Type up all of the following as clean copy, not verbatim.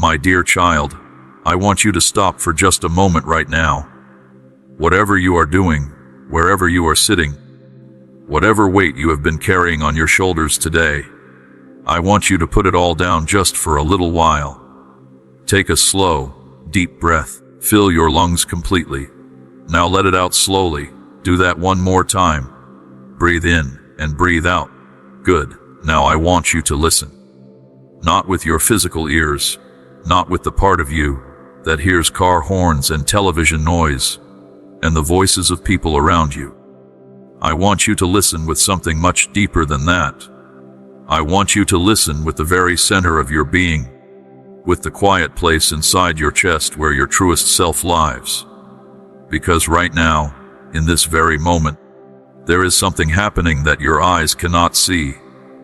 My dear child, I want you to stop for just a moment right now. Whatever you are doing, wherever you are sitting, whatever weight you have been carrying on your shoulders today, I want you to put it all down just for a little while. Take a slow, deep breath. Fill your lungs completely. Now let it out slowly. Do that one more time. Breathe in and breathe out. Good. Now I want you to listen. Not with your physical ears, not with the part of you that hears car horns and television noise and the voices of people around you. I want you to listen with something much deeper than that. I want you to listen with the very center of your being, with the quiet place inside your chest where your truest self lives. Because right now, in this very moment, there is something happening that your eyes cannot see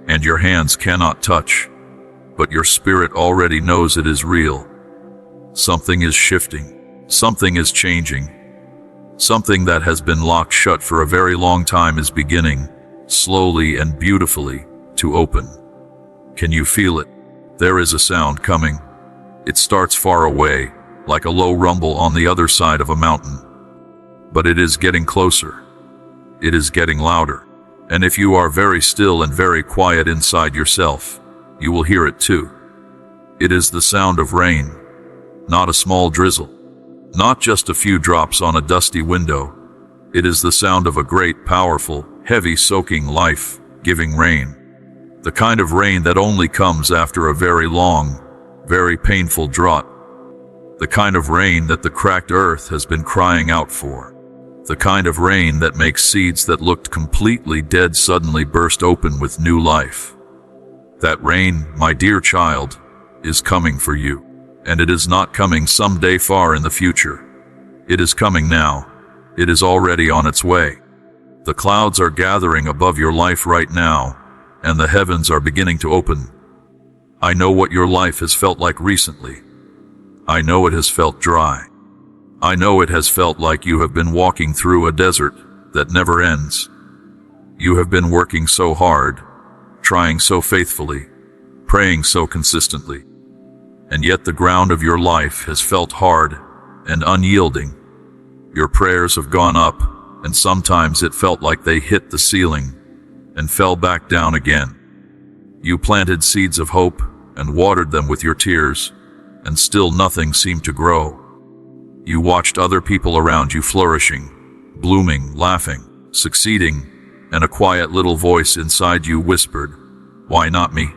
and your hands cannot touch, but your spirit already knows it is real. Something is shifting. Something is changing. Something that has been locked shut for a very long time is beginning, slowly and beautifully, to open. Can you feel it? There is a sound coming. It starts far away, like a low rumble on the other side of a mountain. But it is getting closer. It is getting louder. And if you are very still and very quiet inside yourself, you will hear it too. It is the sound of rain, not a small drizzle, not just a few drops on a dusty window. It is the sound of a great, powerful, heavy, soaking, life-giving rain. The kind of rain that only comes after a very long, very painful drought. The kind of rain that the cracked earth has been crying out for. The kind of rain that makes seeds that looked completely dead suddenly burst open with new life. That rain, my dear child, is coming for you. And it is not coming someday far in the future. It is coming now. It is already on its way. The clouds are gathering above your life right now, and the heavens are beginning to open. I know what your life has felt like recently. I know it has felt dry. I know it has felt like you have been walking through a desert that never ends. You have been working so hard, trying so faithfully, praying so consistently. And yet the ground of your life has felt hard and unyielding. Your prayers have gone up, and sometimes it felt like they hit the ceiling and fell back down again. You planted seeds of hope and watered them with your tears, and still nothing seemed to grow. You watched other people around you flourishing, blooming, laughing, succeeding, and a quiet little voice inside you whispered, "Why not me?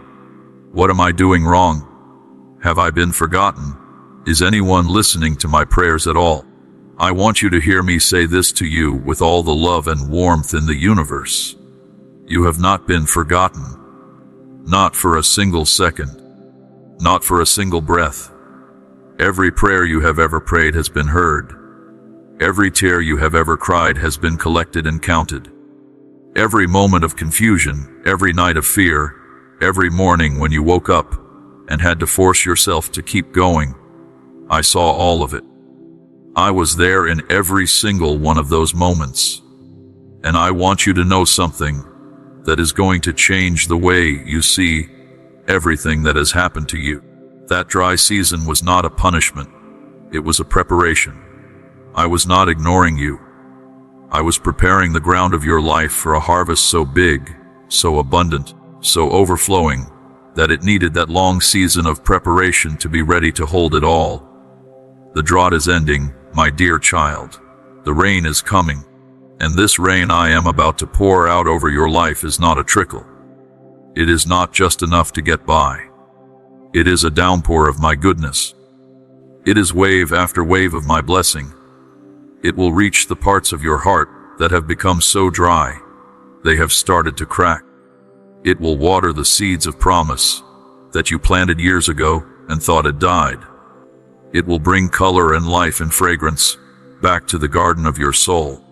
What am I doing wrong? Have I been forgotten? Is anyone listening to my prayers at all?" I want you to hear me say this to you with all the love and warmth in the universe. You have not been forgotten. Not for a single second. Not for a single breath. Every prayer you have ever prayed has been heard. Every tear you have ever cried has been collected and counted. Every moment of confusion, every night of fear, every morning when you woke up and had to force yourself to keep going, I saw all of it. I was there in every single one of those moments. And I want you to know something that is going to change the way you see everything that has happened to you. That dry season was not a punishment. It was a preparation. I was not ignoring you. I was preparing the ground of your life for a harvest so big, so abundant, so overflowing, that it needed that long season of preparation to be ready to hold it all. The drought is ending, my dear child. The rain is coming. And this rain I am about to pour out over your life is not a trickle. It is not just enough to get by. It is a downpour of my goodness. It is wave after wave of my blessing. It will reach the parts of your heart that have become so dry, they have started to crack. It will water the seeds of promise that you planted years ago and thought had died. It will bring color and life and fragrance back to the garden of your soul.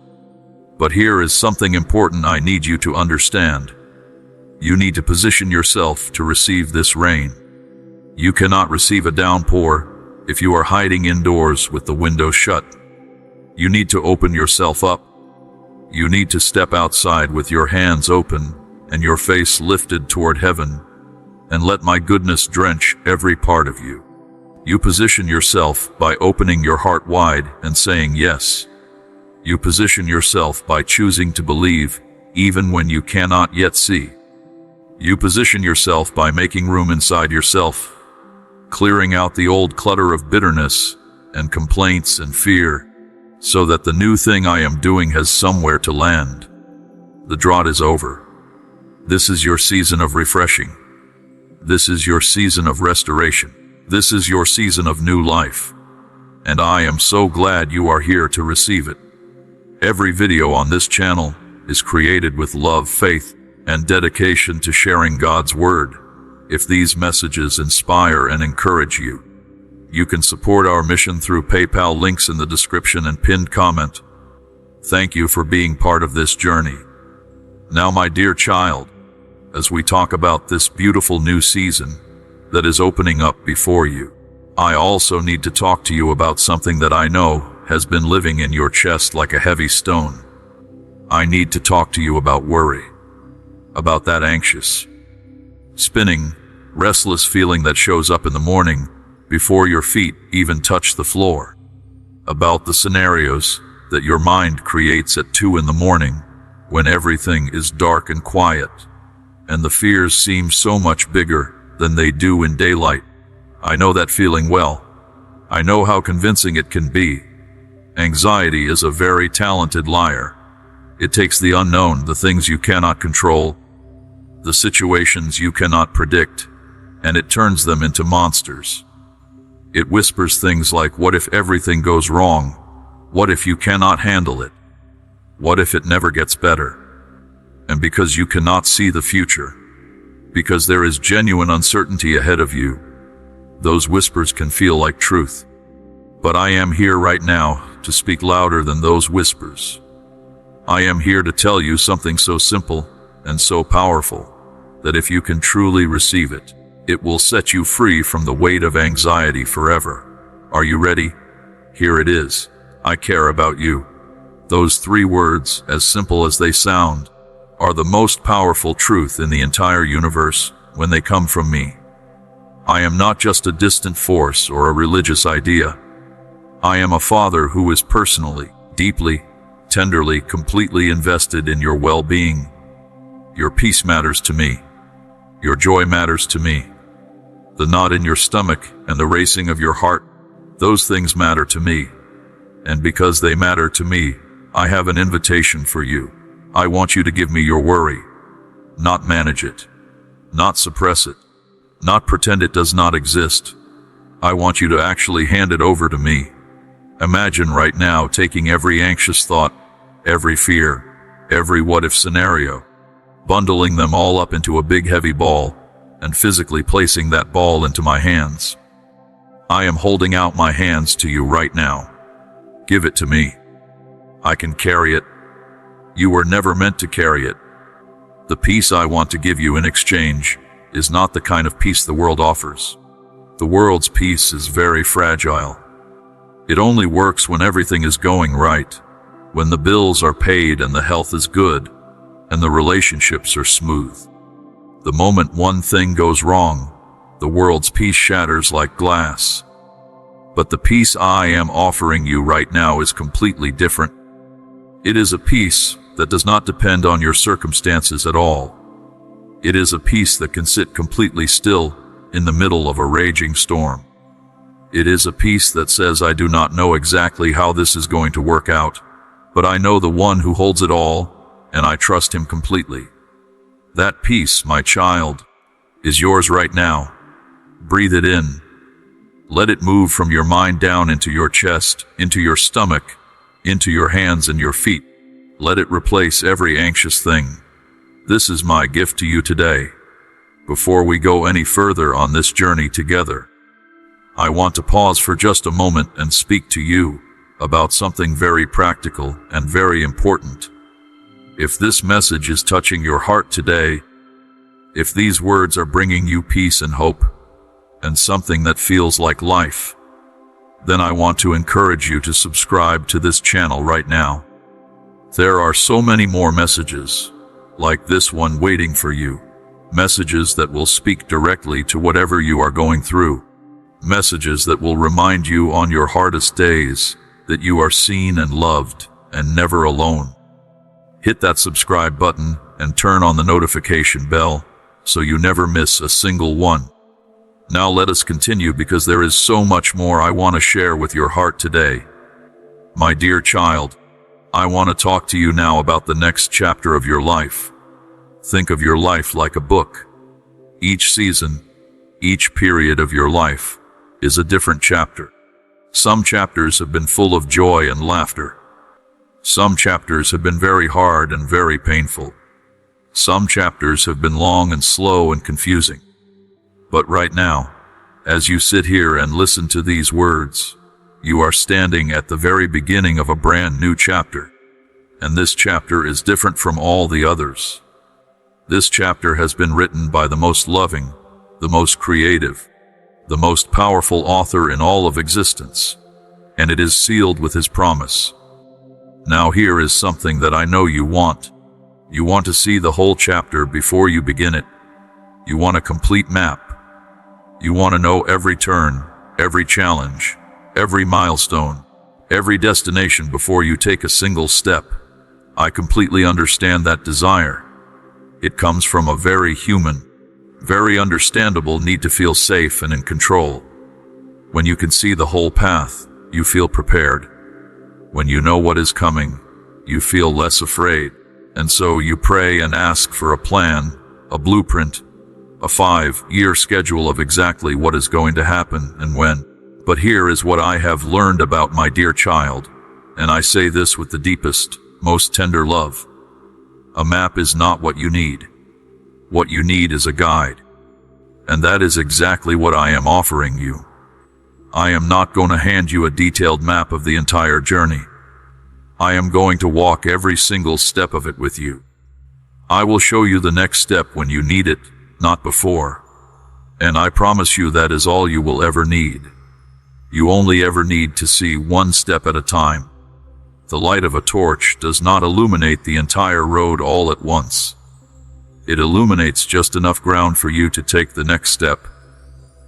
But here is something important I need you to understand. You need to position yourself to receive this rain. You cannot receive a downpour if you are hiding indoors with the windows shut. You need to open yourself up. You need to step outside with your hands open and your face lifted toward heaven, and let my goodness drench every part of you. You position yourself by opening your heart wide and saying yes. You position yourself by choosing to believe, even when you cannot yet see. You position yourself by making room inside yourself, clearing out the old clutter of bitterness and complaints and fear, so that the new thing I am doing has somewhere to land. The drought is over. This is your season of refreshing. This is your season of restoration. This is your season of new life. And I am so glad you are here to receive it. Every video on this channel is created with love, faith, and dedication to sharing God's Word. If these messages inspire and encourage you, you can support our mission through PayPal, links in the description and pinned comment. Thank you for being part of this journey. Now, my dear child, as we talk about this beautiful new season that is opening up before you, I also need to talk to you about something that I know has been living in your chest like a heavy stone. I need to talk to you about worry, about that anxious, spinning, restless feeling that shows up in the morning before your feet even touch the floor, about the scenarios that your mind creates at 2 in the morning when everything is dark and quiet, and the fears seem so much bigger than they do in daylight. I know that feeling well. I know how convincing it can be. Anxiety is a very talented liar. It takes the unknown, the things you cannot control, the situations you cannot predict, and it turns them into monsters. It whispers things like, what if everything goes wrong? What if you cannot handle it? What if it never gets better? And because you cannot see the future, because there is genuine uncertainty ahead of you, those whispers can feel like truth. But I am here right now to speak louder than those whispers. I am here to tell you something so simple and so powerful that if you can truly receive it, it will set you free from the weight of anxiety forever. Are you ready? Here it is. I care about you. Those 3 words, as simple as they sound, are the most powerful truth in the entire universe when they come from me. I am not just a distant force or a religious idea. I am a father who is personally, deeply, tenderly, completely invested in your well-being. Your peace matters to me. Your joy matters to me. The knot in your stomach and the racing of your heart, those things matter to me. And because they matter to me, I have an invitation for you. I want you to give me your worry, not manage it, not suppress it, not pretend it does not exist. I want you to actually hand it over to me. Imagine right now taking every anxious thought, every fear, every what-if scenario, bundling them all up into a big heavy ball, and physically placing that ball into my hands. I am holding out my hands to you right now. Give it to me. I can carry it. You were never meant to carry it. The peace I want to give you in exchange is not the kind of peace the world offers. The world's peace is very fragile. It only works when everything is going right, when the bills are paid and the health is good, and the relationships are smooth. The moment one thing goes wrong, the world's peace shatters like glass. But the peace I am offering you right now is completely different. It is a peace that does not depend on your circumstances at all. It is a peace that can sit completely still in the middle of a raging storm. It is a peace that says, I do not know exactly how this is going to work out, but I know the one who holds it all, and I trust him completely. That peace, my child, is yours right now. Breathe it in. Let it move from your mind down into your chest, into your stomach, into your hands and your feet. Let it replace every anxious thing. This is my gift to you today. Before we go any further on this journey together, I want to pause for just a moment and speak to you about something very practical and very important. If this message is touching your heart today, if these words are bringing you peace and hope, and something that feels like life, then I want to encourage you to subscribe to this channel right now. There are so many more messages like this one waiting for you, messages that will speak directly to whatever you are going through. Messages that will remind you on your hardest days that you are seen and loved and never alone. Hit that subscribe button and turn on the notification bell so you never miss a single one. Now let us continue, because there is so much more I want to share with your heart today. My dear child, I want to talk to you now about the next chapter of your life. Think of your life like a book. Each season, each period of your life is a different chapter. Some chapters have been full of joy and laughter. Some chapters have been very hard and very painful. Some chapters have been long and slow and confusing. But right now, as you sit here and listen to these words, you are standing at the very beginning of a brand new chapter. And this chapter is different from all the others. This chapter has been written by the most loving, the most creative, the most powerful author in all of existence, and it is sealed with his promise. Now here is something that I know you want. You want to see the whole chapter before you begin it. You want a complete map. You want to know every turn, every challenge, every milestone, every destination before you take a single step. I completely understand that desire. It comes from a very human, very understandable need to feel safe and in control. When you can see the whole path, you feel prepared. When you know what is coming, you feel less afraid. And so you pray and ask for a plan, a blueprint, a 5-year schedule of exactly what is going to happen and when. But here is what I have learned about my dear child, and I say this with the deepest, most tender love. A map is not what you need. What you need is a guide. And that is exactly what I am offering you. I am not going to hand you a detailed map of the entire journey. I am going to walk every single step of it with you. I will show you the next step when you need it, not before. And I promise you that is all you will ever need. You only ever need to see one step at a time. The light of a torch does not illuminate the entire road all at once. It illuminates just enough ground for you to take the next step.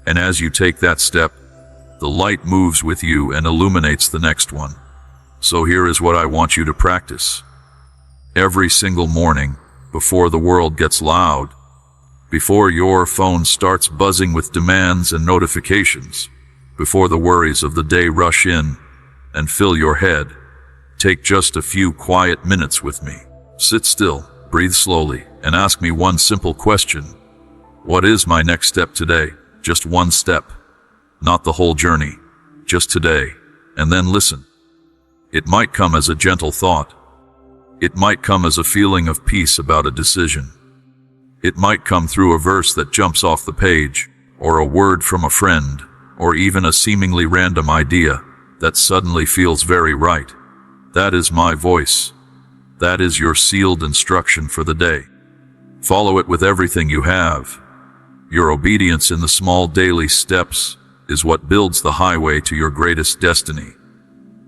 And as you take that step, the light moves with you and illuminates the next one. So here is what I want you to practice. Every single morning, before the world gets loud, before your phone starts buzzing with demands and notifications, before the worries of the day rush in and fill your head, take just a few quiet minutes with me. Sit still, breathe slowly, and ask me one simple question. What is my next step today? Just one step. Not the whole journey. Just today. And then listen. It might come as a gentle thought. It might come as a feeling of peace about a decision. It might come through a verse that jumps off the page, or a word from a friend, or even a seemingly random idea that suddenly feels very right. That is my voice. That is your sealed instruction for the day. Follow it with everything you have. Your obedience in the small daily steps is what builds the highway to your greatest destiny.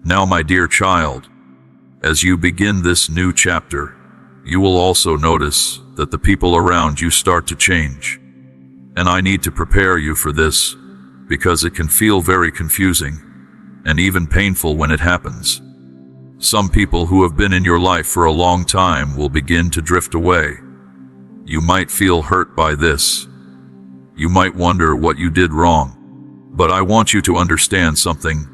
Now, my dear child, as you begin this new chapter, you will also notice that the people around you start to change. And I need to prepare you for this, because it can feel very confusing and even painful when it happens. Some people who have been in your life for a long time will begin to drift away. You might feel hurt by this. You might wonder what you did wrong. But I want you to understand something.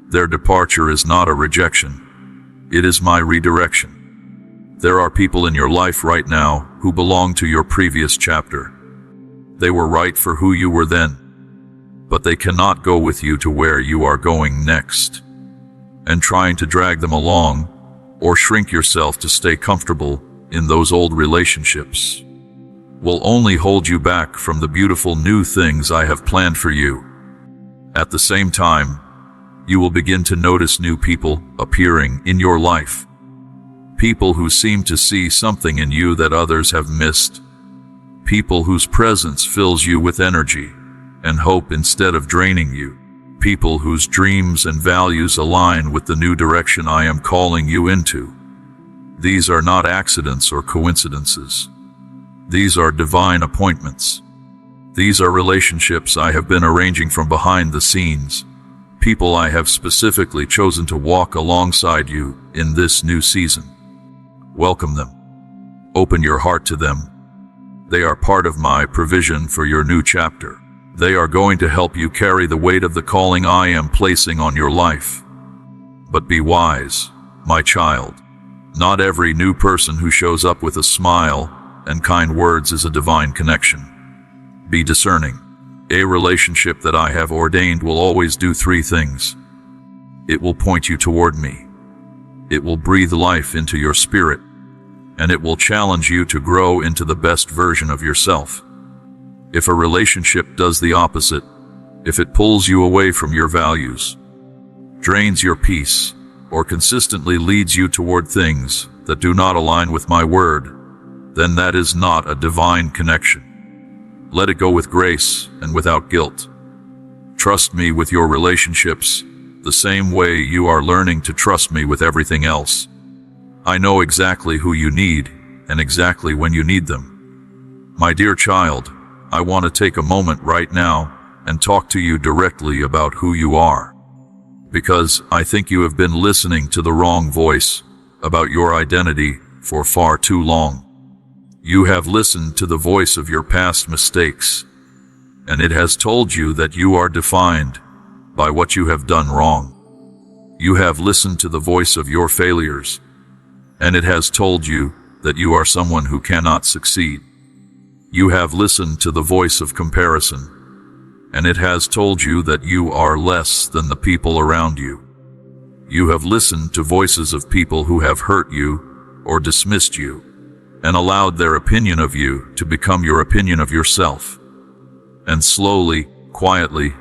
Their departure is not a rejection. It is my redirection. There are people in your life right now who belong to your previous chapter. They were right for who you were then, but they cannot go with you to where you are going next. And trying to drag them along or shrink yourself to stay comfortable in those old relationships will only hold you back from the beautiful new things I have planned for you. At the same time, you will begin to notice new people appearing in your life. People who seem to see something in you that others have missed. People whose presence fills you with energy and hope instead of draining you. People whose dreams and values align with the new direction I am calling you into. These are not accidents or coincidences. These are divine appointments. These are relationships I have been arranging from behind the scenes, people I have specifically chosen to walk alongside you in this new season. Welcome them. Open your heart to them. They are part of my provision for your new chapter. They are going to help you carry the weight of the calling I am placing on your life. But be wise, my child. Not every new person who shows up with a smile and kind words is a divine connection. Be discerning. A relationship that I have ordained will always do three things. It will point you toward me. It will breathe life into your spirit. And it will challenge you to grow into the best version of yourself. If a relationship does the opposite, if it pulls you away from your values, drains your peace, or consistently leads you toward things that do not align with my word, then that is not a divine connection. Let it go with grace and without guilt. Trust me with your relationships the same way you are learning to trust me with everything else. I know exactly who you need and exactly when you need them. My dear child, I want to take a moment right now and talk to you directly about who you are. Because I think you have been listening to the wrong voice about your identity for far too long. You have listened to the voice of your past mistakes, and it has told you that you are defined by what you have done wrong. You have listened to the voice of your failures, and it has told you that you are someone who cannot succeed. You have listened to the voice of comparison, and it has told you that you are less than the people around you. You have listened to voices of people who have hurt you or dismissed you, and allowed their opinion of you to become your opinion of yourself. And slowly, quietly,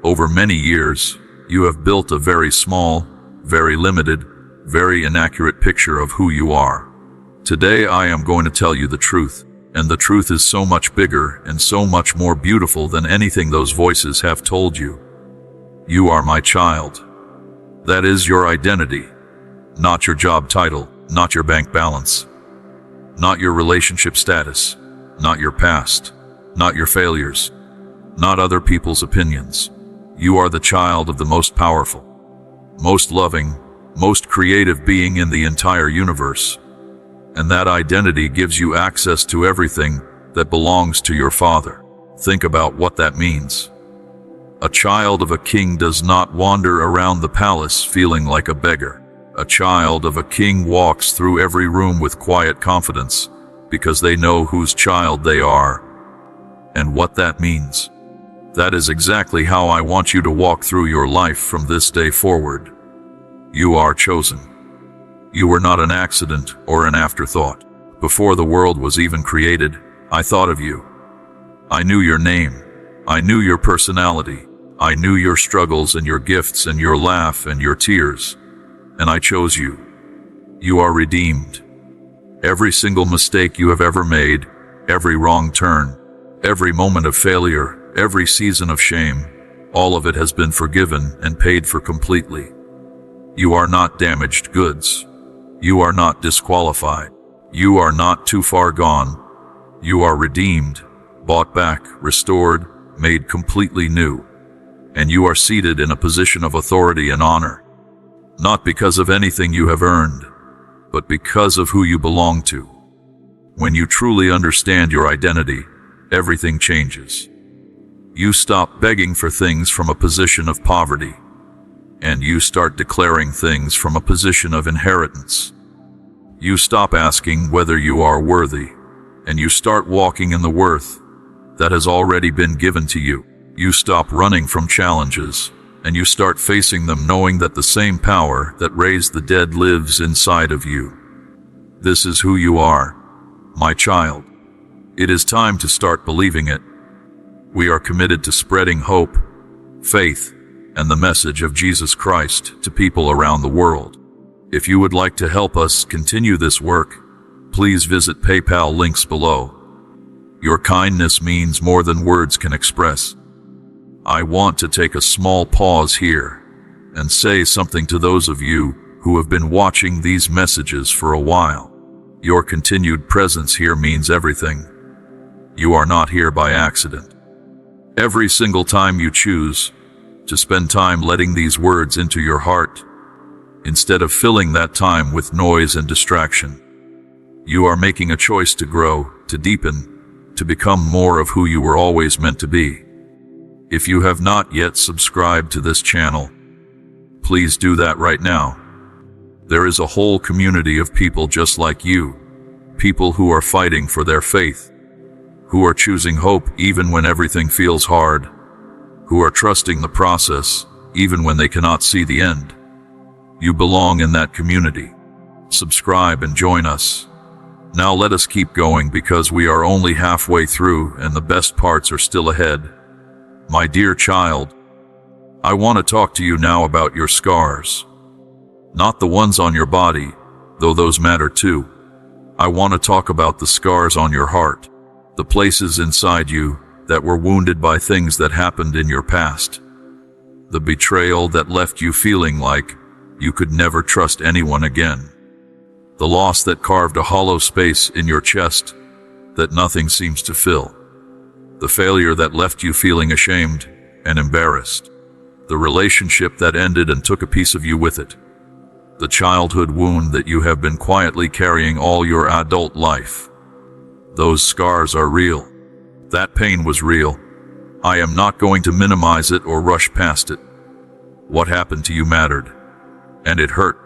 over many years, you have built a very small, very limited, very inaccurate picture of who you are. Today I am going to tell you the truth, and the truth is so much bigger and so much more beautiful than anything those voices have told you. You are my child. That is your identity, not your job title, not your bank balance, not your relationship status, not your past, not your failures, not other people's opinions. You are the child of the most powerful, most loving, most creative being in the entire universe. And that identity gives you access to everything that belongs to your Father. Think about what that means. A child of a king does not wander around the palace feeling like a beggar. A child of a king walks through every room with quiet confidence because they know whose child they are and what that means. That is exactly how I want you to walk through your life from this day forward. You are chosen. You were not an accident or an afterthought. Before the world was even created, I thought of you. I knew your name. I knew your personality. I knew your struggles and your gifts and your laugh and your tears. And I chose you. You are redeemed. Every single mistake you have ever made, every wrong turn, every moment of failure, every season of shame, all of it has been forgiven and paid for completely. You are not damaged goods. You are not disqualified. You are not too far gone. You are redeemed, bought back, restored, made completely new. And you are seated in a position of authority and honor, not because of anything you have earned, but because of who you belong to. When you truly understand your identity, everything changes. You stop begging for things from a position of poverty, and you start declaring things from a position of inheritance. You stop asking whether you are worthy, and you start walking in the worth that has already been given to you. You stop running from challenges, and you start facing them knowing that the same power that raised the dead lives inside of you. This is who you are, my child. It is time to start believing it. We are committed to spreading hope, faith, and the message of Jesus Christ to people around the world. If you would like to help us continue this work, please visit PayPal links below. Your kindness means more than words can express. I want to take a small pause here and say something to those of you who have been watching these messages for a while. Your continued presence here means everything. You are not here by accident. Every single time you choose to spend time letting these words into your heart, instead of filling that time with noise and distraction, you are making a choice to grow, to deepen, to become more of who you were always meant to be. If you have not yet subscribed to this channel, please do that right now. There is a whole community of people just like you, people who are fighting for their faith, who are choosing hope even when everything feels hard, who are trusting the process even when they cannot see the end. You belong in that community. Subscribe and join us. Now let us keep going because we are only halfway through and the best parts are still ahead. My dear child, I want to talk to you now about your scars. Not the ones on your body, though those matter too. I want to talk about the scars on your heart, the places inside you that were wounded by things that happened in your past. The betrayal that left you feeling like you could never trust anyone again. The loss that carved a hollow space in your chest that nothing seems to fill. The failure that left you feeling ashamed and embarrassed. The relationship that ended and took a piece of you with it. The childhood wound that you have been quietly carrying all your adult life. Those scars are real. That pain was real. I am not going to minimize it or rush past it. What happened to you mattered, and it hurt.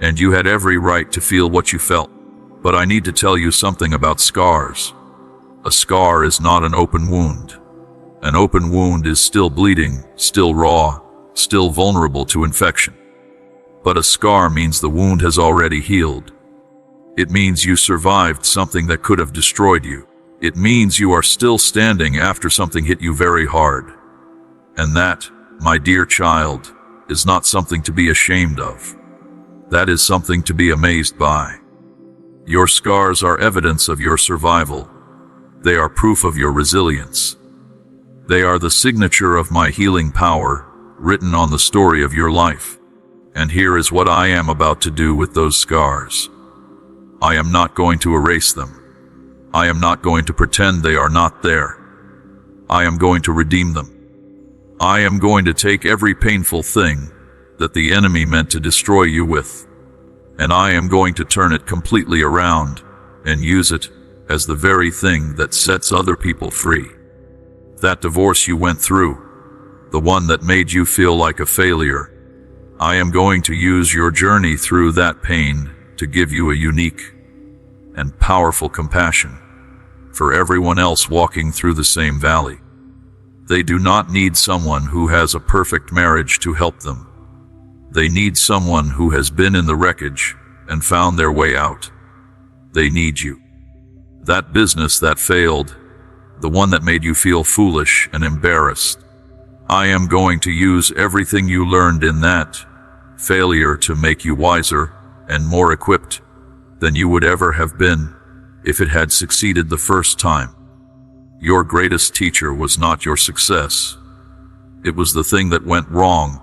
And you had every right to feel what you felt. But I need to tell you something about scars. A scar is not an open wound. An open wound is still bleeding, still raw, still vulnerable to infection. But a scar means the wound has already healed. It means you survived something that could have destroyed you. It means you are still standing after something hit you very hard. And that, my dear child, is not something to be ashamed of. That is something to be amazed by. Your scars are evidence of your survival. They are proof of your resilience. They are the signature of my healing power, written on the story of your life. And here is what I am about to do with those scars. I am not going to erase them. I am not going to pretend they are not there. I am going to redeem them. I am going to take every painful thing that the enemy meant to destroy you with, and I am going to turn it completely around and use it as the very thing that sets other people free. That divorce you went through, the one that made you feel like a failure, I am going to use your journey through that pain to give you a unique and powerful compassion for everyone else walking through the same valley. They do not need someone who has a perfect marriage to help them. They need someone who has been in the wreckage and found their way out. They need you. That business that failed, the one that made you feel foolish and embarrassed, I am going to use everything you learned in that failure to make you wiser and more equipped than you would ever have been if it had succeeded the first time. Your greatest teacher was not your success. It was the thing that went wrong,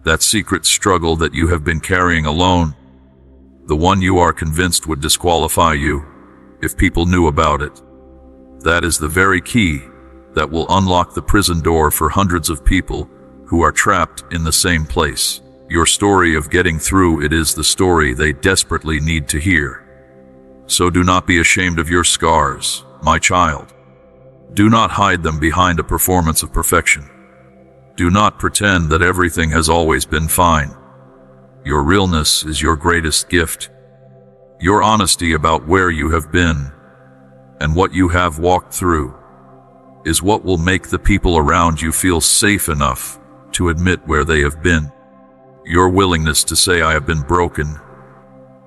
that secret struggle that you have been carrying alone, the one you are convinced would disqualify you if people knew about it. That is the very key that will unlock the prison door for hundreds of people who are trapped in the same place. Your story of getting through it is the story they desperately need to hear. So do not be ashamed of your scars, my child. Do not hide them behind a performance of perfection. Do not pretend that everything has always been fine. Your realness is your greatest gift. Your honesty about where you have been and what you have walked through is what will make the people around you feel safe enough to admit where they have been. Your willingness to say, I have been broken,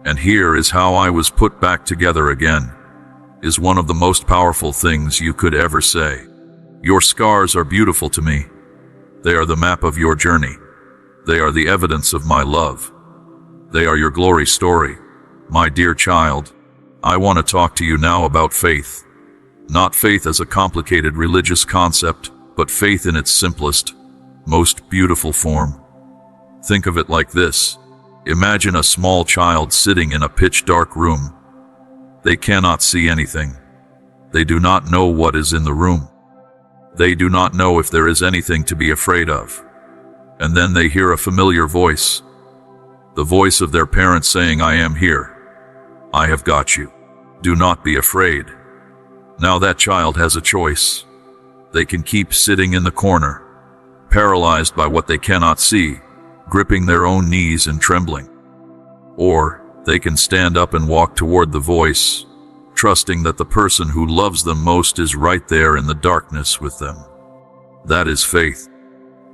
and here is how I was put back together again, is one of the most powerful things you could ever say. Your scars are beautiful to me. They are the map of your journey. They are the evidence of my love. They are your glory story. My dear child, I want to talk to you now about faith. Not faith as a complicated religious concept, but faith in its simplest, most beautiful form. Think of it like this. Imagine a small child sitting in a pitch-dark room. They cannot see anything. They do not know what is in the room. They do not know if there is anything to be afraid of. And then they hear a familiar voice, the voice of their parents saying, "I am here. I have got you. Do not be afraid." Now that child has a choice. They can keep sitting in the corner, paralyzed by what they cannot see, gripping their own knees and trembling. Or they can stand up and walk toward the voice, trusting that the person who loves them most is right there in the darkness with them. That is faith.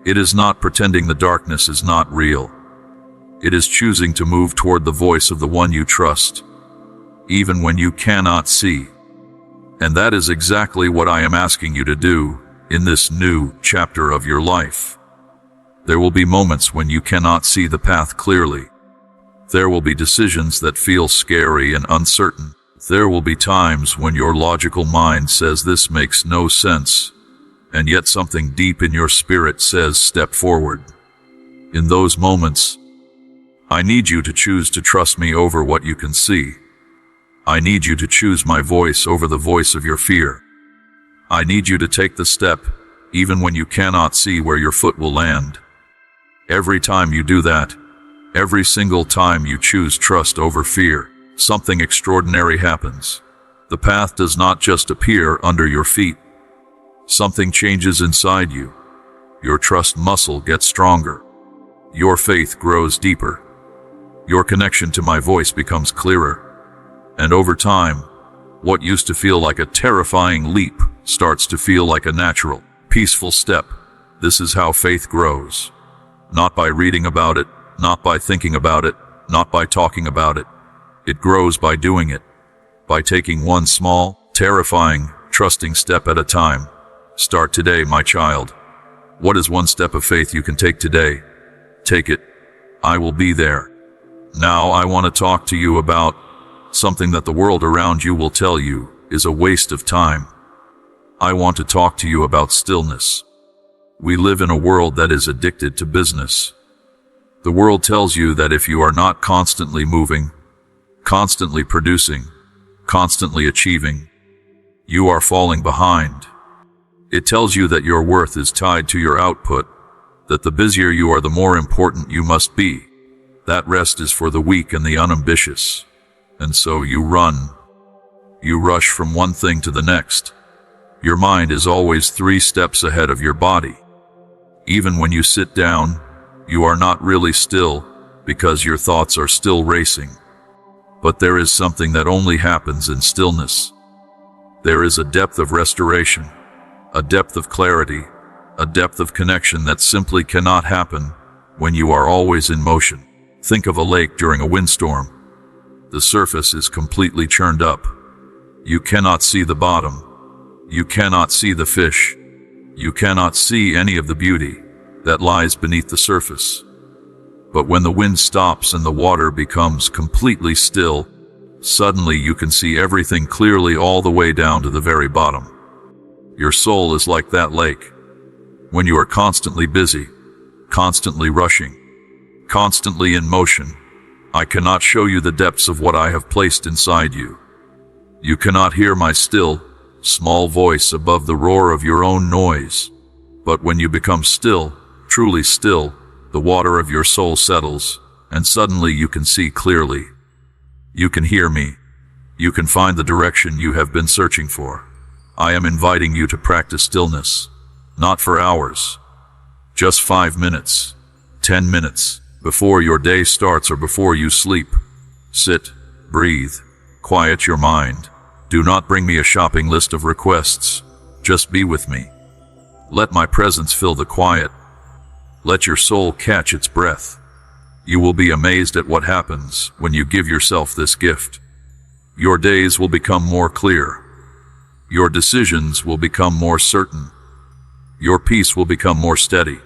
It is not pretending the darkness is not real. It is choosing to move toward the voice of the one you trust, even when you cannot see. And that is exactly what I am asking you to do in this new chapter of your life. There will be moments when you cannot see the path clearly. There will be decisions that feel scary and uncertain. There will be times when your logical mind says this makes no sense, and yet something deep in your spirit says step forward. In those moments, I need you to choose to trust me over what you can see. I need you to choose my voice over the voice of your fear. I need you to take the step, even when you cannot see where your foot will land. Every time you do that, every single time you choose trust over fear, something extraordinary happens. The path does not just appear under your feet. Something changes inside you. Your trust muscle gets stronger. Your faith grows deeper. Your connection to my voice becomes clearer. And over time, what used to feel like a terrifying leap starts to feel like a natural, peaceful step. This is how faith grows. Not by reading about it, not by thinking about it, not by talking about it. It grows by doing it, by taking one small, terrifying, trusting step at a time. Start today, my child. What is one step of faith you can take today? Take it. I will be there. Now I want to talk to you about something that the world around you will tell you is a waste of time. I want to talk to you about stillness. We live in a world that is addicted to business. The world tells you that if you are not constantly moving, constantly producing, constantly achieving, you are falling behind. It tells you that your worth is tied to your output, that the busier you are, the more important you must be. That rest is for the weak and the unambitious. And so you run. You rush from one thing to the next. Your mind is always 3 steps ahead of your body. Even when you sit down, you are not really still because your thoughts are still racing. But there is something that only happens in stillness. There is a depth of restoration, a depth of clarity, a depth of connection that simply cannot happen when you are always in motion. Think of a lake during a windstorm. The surface is completely churned up. You cannot see the bottom. You cannot see the fish. You cannot see any of the beauty that lies beneath the surface. But when the wind stops and the water becomes completely still, suddenly you can see everything clearly all the way down to the very bottom. Your soul is like that lake. When you are constantly busy, constantly rushing, constantly in motion, I cannot show you the depths of what I have placed inside you. You cannot hear my still, small voice above the roar of your own noise. But when you become still, truly still, the water of your soul settles, and suddenly you can see clearly. You can hear me. You can find the direction you have been searching for. I am inviting you to practice stillness, not for hours, just 5 minutes, 10 minutes, before your day starts or before you sleep. Sit, breathe, quiet your mind. Do not bring me a shopping list of requests. Just be with me. Let my presence fill the quiet. Let your soul catch its breath. You will be amazed at what happens when you give yourself this gift. Your days will become more clear. Your decisions will become more certain. Your peace will become more steady.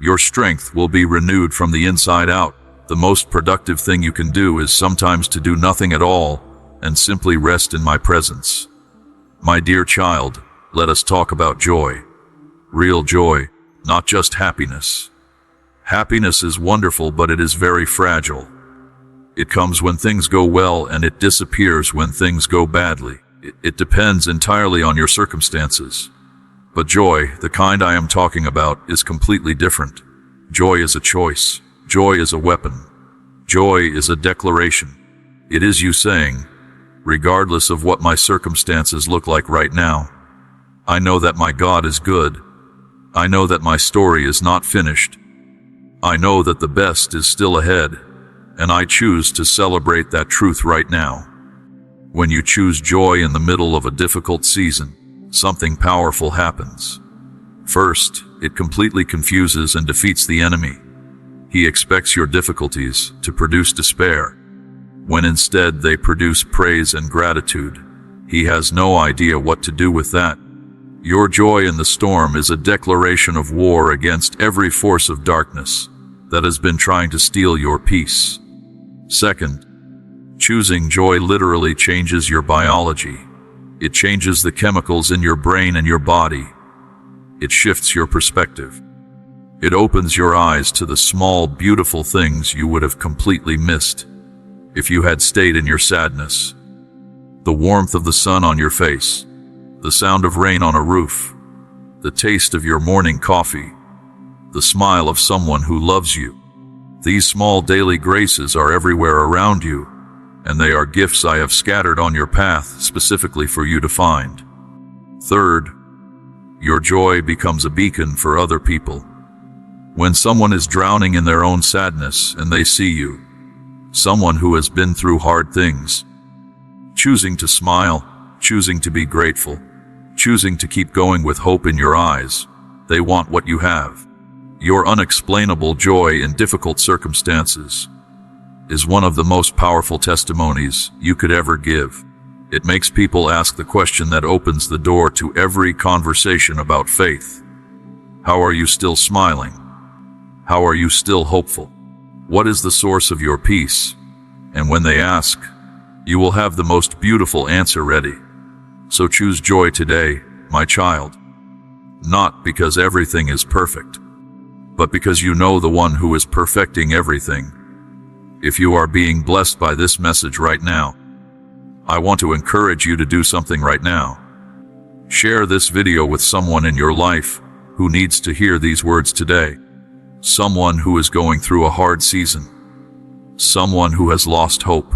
Your strength will be renewed from the inside out. The most productive thing you can do is sometimes to do nothing at all and simply rest in my presence. My dear child, let us talk about joy. Real joy, not just happiness. Happiness is wonderful, but it is very fragile. It comes when things go well and it disappears when things go badly. It depends entirely on your circumstances. But joy, the kind I am talking about, is completely different. Joy is a choice. Joy is a weapon. Joy is a declaration. It is you saying, regardless of what my circumstances look like right now, I know that my God is good. I know that my story is not finished. I know that the best is still ahead, and I choose to celebrate that truth right now. When you choose joy in the middle of a difficult season, something powerful happens. First, it completely confuses and defeats the enemy. He expects your difficulties to produce despair, when instead they produce praise and gratitude. He has no idea what to do with that. Your joy in the storm is a declaration of war against every force of darkness that has been trying to steal your peace. Second, choosing joy literally changes your biology. It changes the chemicals in your brain and your body. It shifts your perspective. It opens your eyes to the small, beautiful things you would have completely missed if you had stayed in your sadness. The warmth of the sun on your face, the sound of rain on a roof, the taste of your morning coffee, the smile of someone who loves you. These small daily graces are everywhere around you, and they are gifts I have scattered on your path specifically for you to find. Third, your joy becomes a beacon for other people. When someone is drowning in their own sadness and they see you, someone who has been through hard things, choosing to smile, choosing to be grateful, choosing to keep going with hope in your eyes, they want what you have. Your unexplainable joy in difficult circumstances is one of the most powerful testimonies you could ever give. It makes people ask the question that opens the door to every conversation about faith. How are you still smiling? How are you still hopeful? What is the source of your peace? And when they ask, you will have the most beautiful answer ready. So choose joy today, my child. Not because everything is perfect, but because you know the one who is perfecting everything. If you are being blessed by this message right now, I want to encourage you to do something right now. Share this video with someone in your life who needs to hear these words today. Someone who is going through a hard season. Someone who has lost hope.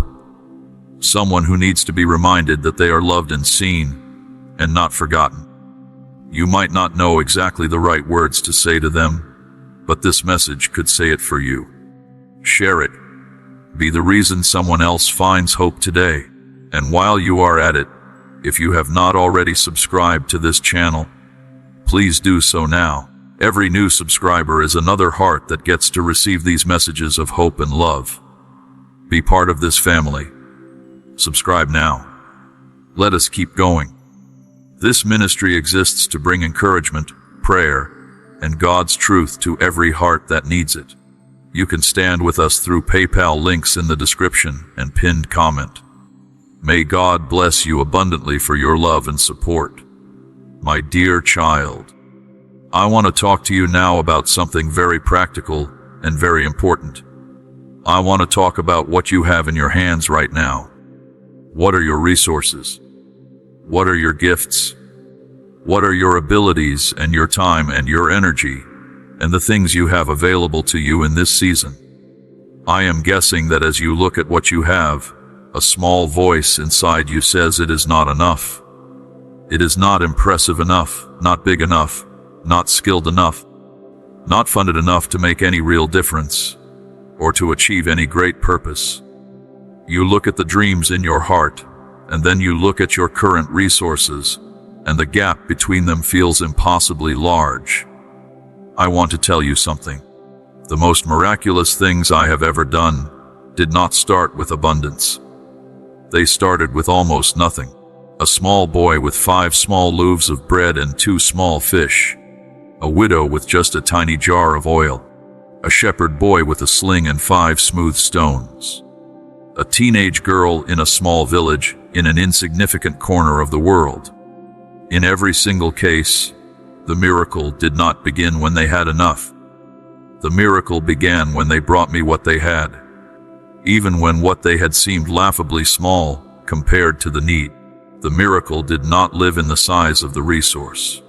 Someone who needs to be reminded that they are loved and seen and not forgotten. You might not know exactly the right words to say to them, but this message could say it for you. Share it. Be the reason someone else finds hope today. And while you are at it, if you have not already subscribed to this channel, please do so now. Every new subscriber is another heart that gets to receive these messages of hope and love. Be part of this family. Subscribe now. Let us keep going. This ministry exists to bring encouragement, prayer, and God's truth to every heart that needs it. You can stand with us through PayPal links in the description and pinned comment. May God bless you abundantly for your love and support. My dear child, I want to talk to you now about something very practical and very important. I want to talk about what you have in your hands right now. What are your resources? What are your gifts? What are your abilities and your time and your energy and the things you have available to you in this season? I am guessing that as you look at what you have, a small voice inside you says it is not enough. It is not impressive enough, not big enough, not skilled enough, not funded enough to make any real difference or to achieve any great purpose. You look at the dreams in your heart, and then you look at your current resources, and the gap between them feels impossibly large. I want to tell you something. The most miraculous things I have ever done did not start with abundance. They started with almost nothing. A small boy with 5 small loaves of bread and 2 small fish. A widow with just a tiny jar of oil. A shepherd boy with a sling and 5 smooth stones. A teenage girl in a small village in an insignificant corner of the world. In every single case, the miracle did not begin when they had enough. The miracle began when they brought me what they had, even when what they had seemed laughably small compared to the need. The miracle did not live in the size of the resource.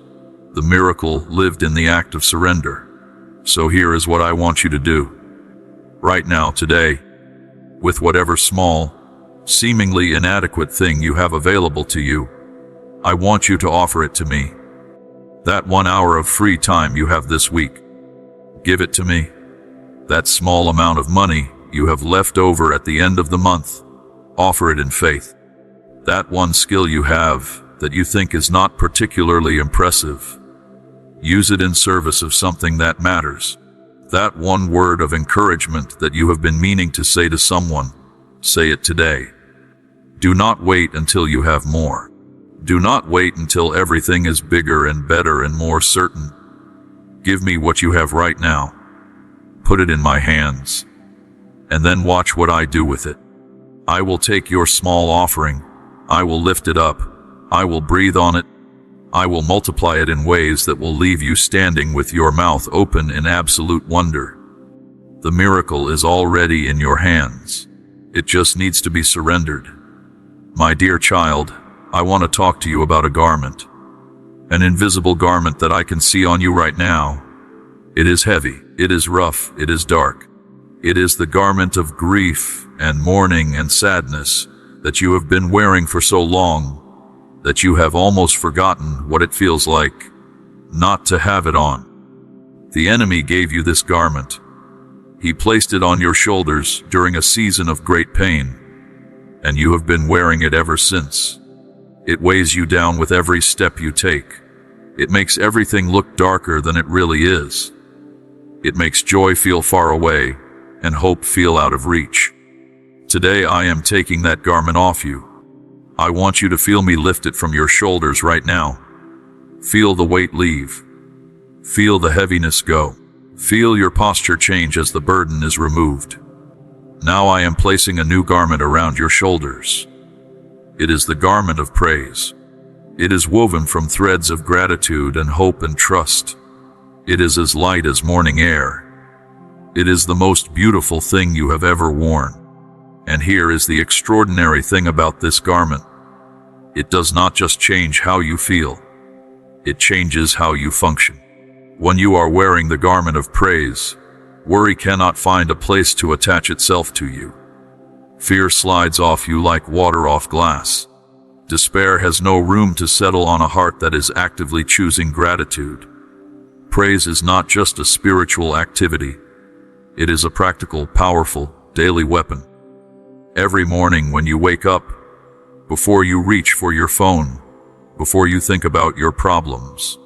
The miracle lived in the act of surrender. So here is what I want you to do. Right now, today, with whatever small, seemingly inadequate thing you have available to you, I want you to offer it to me. That 1 hour of free time you have this week, give it to me. That small amount of money you have left over at the end of the month, offer it in faith. That one skill you have that you think is not particularly impressive, use it in service of something that matters. That one word of encouragement that you have been meaning to say to someone, say it today. Do not wait until you have more. Do not wait until everything is bigger and better and more certain. Give me what you have right now. Put it in my hands. And then watch what I do with it. I will take your small offering. I will lift it up. I will breathe on it. I will multiply it in ways that will leave you standing with your mouth open in absolute wonder. The miracle is already in your hands. It just needs to be surrendered. My dear child, I want to talk to you about a garment. An invisible garment that I can see on you right now. It is heavy, it is rough, it is dark. It is the garment of grief and mourning and sadness that you have been wearing for so long that you have almost forgotten what it feels like not to have it on. The enemy gave you this garment. He placed it on your shoulders during a season of great pain, and you have been wearing it ever since. It weighs you down with every step you take. It makes everything look darker than it really is. It makes joy feel far away and hope feel out of reach. Today I am taking that garment off you. I want you to feel me lift it from your shoulders right now. Feel the weight leave. Feel the heaviness go. Feel your posture change as the burden is removed. Now I am placing a new garment around your shoulders. It is the garment of praise. It is woven from threads of gratitude and hope and trust. It is as light as morning air. It is the most beautiful thing you have ever worn. And here is the extraordinary thing about this garment. It does not just change how you feel. It changes how you function. When you are wearing the garment of praise, worry cannot find a place to attach itself to you. Fear slides off you like water off glass. Despair has no room to settle on a heart that is actively choosing gratitude. Praise is not just a spiritual activity. It is a practical, powerful, daily weapon. Every morning when you wake up, before you reach for your phone, before you think about your problems,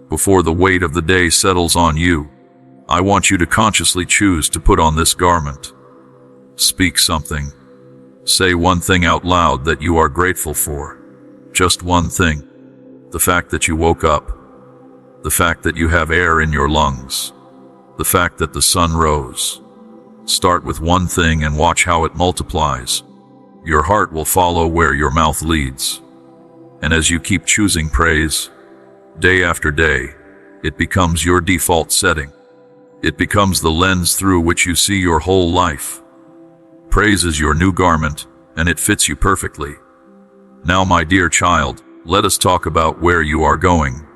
before the weight of the day settles on you, I want you to consciously choose to put on this garment. Speak something. Say one thing out loud that you are grateful for. Just one thing. The fact that you woke up. The fact that you have air in your lungs. The fact that the sun rose. Start with one thing and watch how it multiplies. Your heart will follow where your mouth leads. And as you keep choosing praise, day after day, it becomes your default setting. It becomes the lens through which you see your whole life. Praise is your new garment, and it fits you perfectly. Now, my dear child, let us talk about where you are going,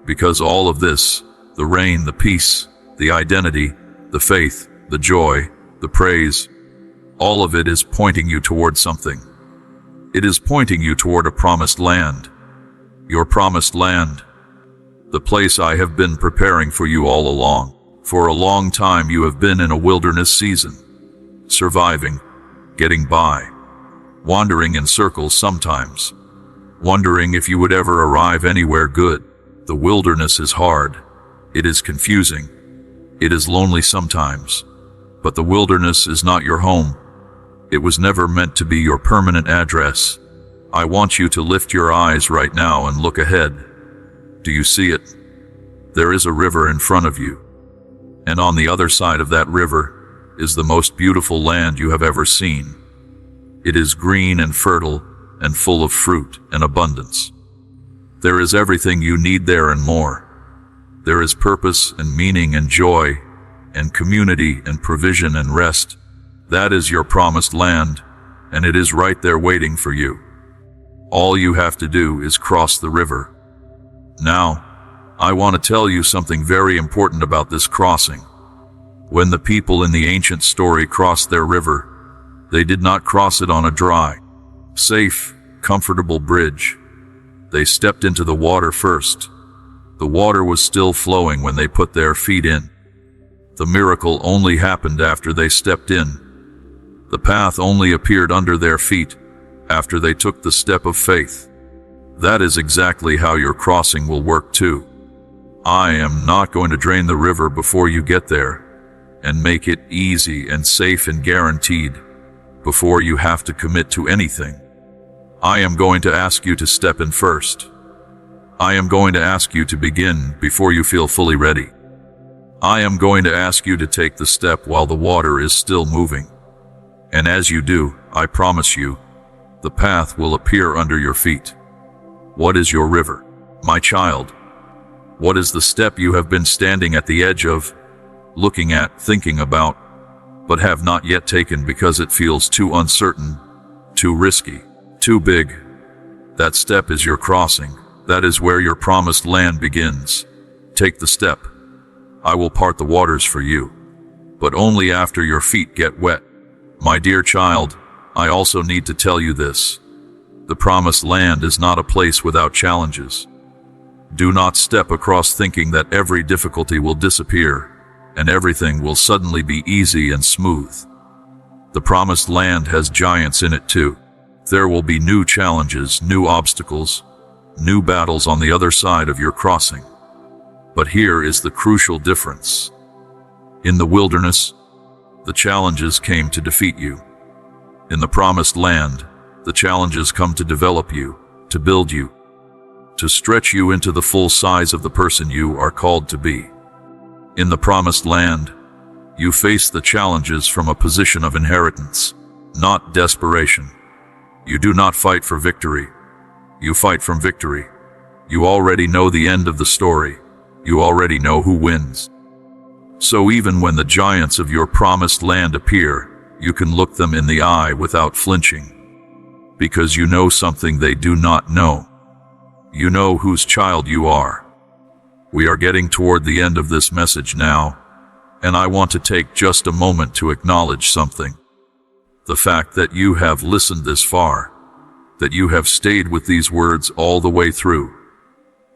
because all of this, the rain, the peace, the identity, the faith, the joy, the praise, all of it is pointing you toward something. It is pointing you toward a promised land. Your promised land. The place I have been preparing for you all along. For a long time you have been in a wilderness season. Surviving, getting by, wandering in circles sometimes, wondering if you would ever arrive anywhere good. The wilderness is hard. It is confusing. It is lonely sometimes. But the wilderness is not your home. It was never meant to be your permanent address. I want you to lift your eyes right now and look ahead. Do you see it? There is a river in front of you. And on the other side of that river is the most beautiful land you have ever seen. It is green and fertile and full of fruit and abundance. There is everything you need there and more. There is purpose and meaning and joy and community and provision and rest. That is your promised land, and it is right there waiting for you. All you have to do is cross the river. Now, I want to tell you something very important about this crossing. When the people in the ancient story crossed their river, they did not cross it on a dry, safe, comfortable bridge. They stepped into the water first. The water was still flowing when they put their feet in. The miracle only happened after they stepped in. The path only appeared under their feet after they took the step of faith. That is exactly how your crossing will work too. I am not going to drain the river before you get there and make it easy and safe and guaranteed before you have to commit to anything. I am going to ask you to step in first. I am going to ask you to begin before you feel fully ready. I am going to ask you to take the step while the water is still moving. And as you do, I promise you, the path will appear under your feet. What is your river, my child? What is the step you have been standing at the edge of, looking at, thinking about, but have not yet taken because it feels too uncertain, too risky, too big? That step is your crossing. That is where your promised land begins. Take the step. I will part the waters for you, but only after your feet get wet. My dear child, I also need to tell you this. The promised land is not a place without challenges. Do not step across thinking that every difficulty will disappear and everything will suddenly be easy and smooth. The promised land has giants in it too. There will be new challenges, new obstacles, new battles on the other side of your crossing. But here is the crucial difference. In the wilderness, the challenges came to defeat you. In the promised land, the challenges come to develop you, to build you, to stretch you into the full size of the person you are called to be. In the promised land, you face the challenges from a position of inheritance, not desperation. You do not fight for victory. You fight from victory. You already know the end of the story. You already know who wins. So even when the giants of your promised land appear, you can look them in the eye without flinching, because you know something they do not know. You know whose child you are. We are getting toward the end of this message now, and I want to take just a moment to acknowledge something. The fact that you have listened this far, that you have stayed with these words all the way through,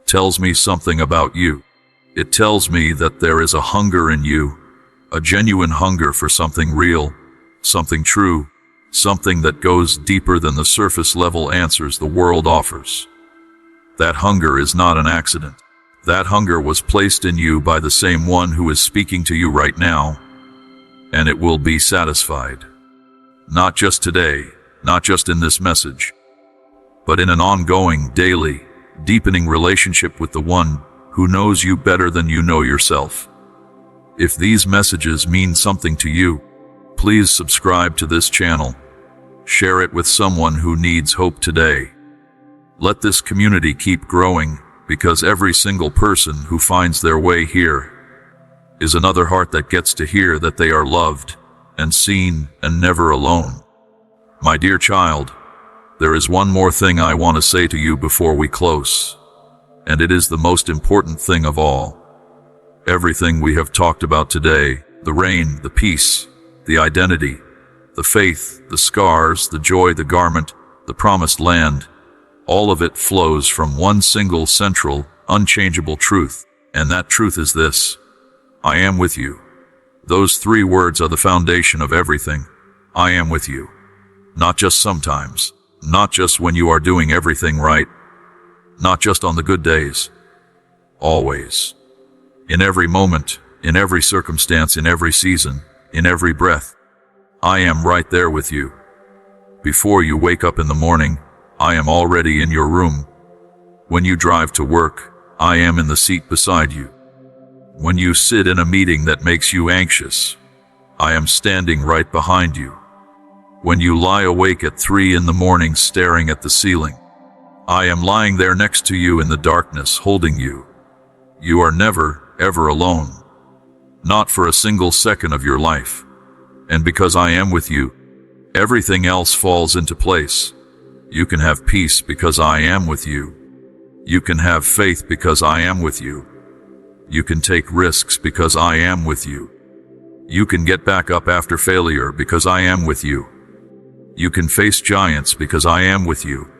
tells me something about you. It tells me that there is a hunger in you, a genuine hunger for something real, something true, something that goes deeper than the surface level answers the world offers. That hunger is not an accident. That hunger was placed in you by the same one who is speaking to you right now, and it will be satisfied. Not just today, not just in this message, but in an ongoing, daily, deepening relationship with the one who knows you better than you know yourself. If these messages mean something to you, please subscribe to this channel. Share it with someone who needs hope today. Let this community keep growing, because every single person who finds their way here is another heart that gets to hear that they are loved and seen and never alone. My dear child, there is one more thing I want to say to you before we close, and it is the most important thing of all. Everything we have talked about today, the rain, the peace, the identity, the faith, the scars, the joy, the garment, the promised land, all of it flows from one single central, unchangeable truth, and that truth is this: I am with you. Those three words are the foundation of everything. I am with you. Not just sometimes, not just when you are doing everything right, not just on the good days. Always. In every moment, in every circumstance, in every season, in every breath, I am right there with you. Before you wake up in the morning, I am already in your room. When you drive to work, I am in the seat beside you. When you sit in a meeting that makes you anxious, I am standing right behind you. When you lie awake at 3 in the morning staring at the ceiling, I am lying there next to you in the darkness, holding you. You are never, ever alone. Not for a single second of your life. And because I am with you, everything else falls into place. You can have peace because I am with you. You can have faith because I am with you. You can take risks because I am with you. You can get back up after failure because I am with you. You can face giants because I am with you.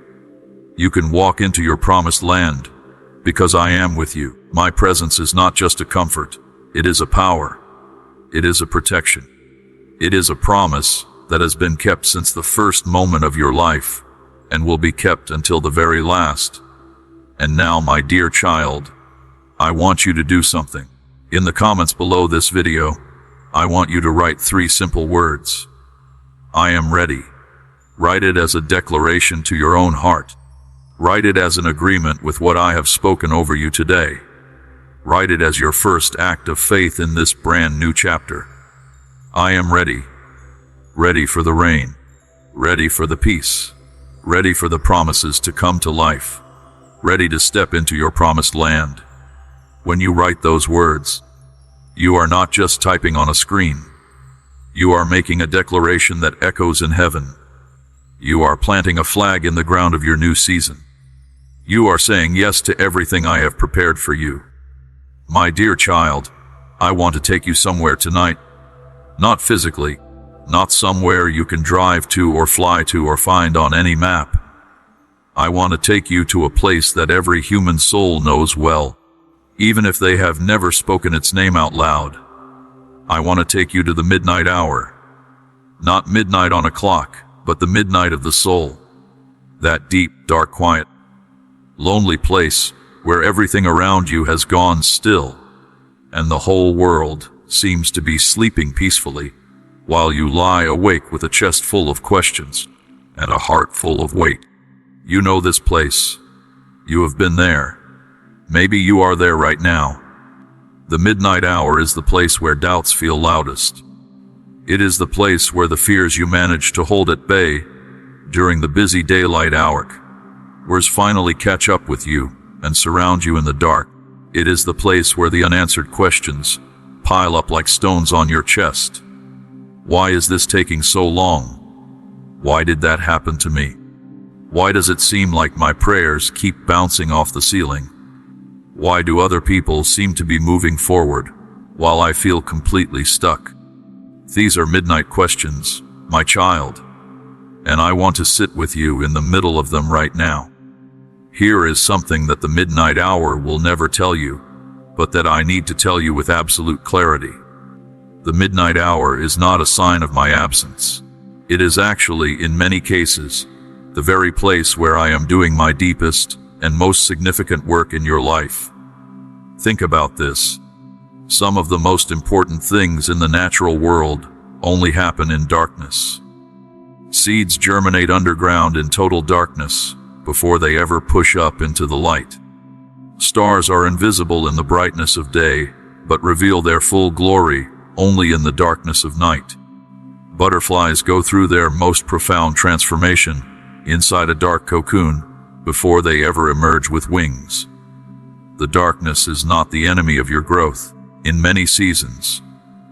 You can walk into your promised land because I am with you. My presence is not just a comfort, it is a power. It is a protection. It is a promise that has been kept since the first moment of your life and will be kept until the very last. And now, my dear child, I want you to do something. In the comments below this video, I want you to write 3 simple words. I am ready. Write it as a declaration to your own heart. Write it as an agreement with what I have spoken over you today. Write it as your first act of faith in this brand new chapter. I am ready. Ready for the rain. Ready for the peace. Ready for the promises to come to life. Ready to step into your promised land. When you write those words, you are not just typing on a screen. You are making a declaration that echoes in heaven. You are planting a flag in the ground of your new season. You are saying yes to everything I have prepared for you. My dear child, I want to take you somewhere tonight. Not physically, not somewhere you can drive to or fly to or find on any map. I want to take you to a place that every human soul knows well, even if they have never spoken its name out loud. I want to take you to the midnight hour. Not midnight on a clock, but the midnight of the soul. That deep, dark, quiet, lonely place where everything around you has gone still, and the whole world seems to be sleeping peacefully, while you lie awake with a chest full of questions and a heart full of weight. You know this place. You have been there. Maybe you are there right now. The midnight hour is the place where doubts feel loudest. It is the place where the fears you manage to hold at bay during the busy daylight hours finally catch up with you and surround you in the dark. It is the place where the unanswered questions pile up like stones on your chest. Why is this taking so long? Why did that happen to me? Why does it seem like my prayers keep bouncing off the ceiling? Why do other people seem to be moving forward while I feel completely stuck? These are midnight questions, my child, and I want to sit with you in the middle of them right now. Here is something that the midnight hour will never tell you, but that I need to tell you with absolute clarity. The midnight hour is not a sign of my absence. It is actually, in many cases, the very place where I am doing my deepest and most significant work in your life. Think about this. Some of the most important things in the natural world only happen in darkness. Seeds germinate underground in total darkness before they ever push up into the light. Stars are invisible in the brightness of day, but reveal their full glory only in the darkness of night. Butterflies go through their most profound transformation inside a dark cocoon before they ever emerge with wings. The darkness is not the enemy of your growth. In many seasons,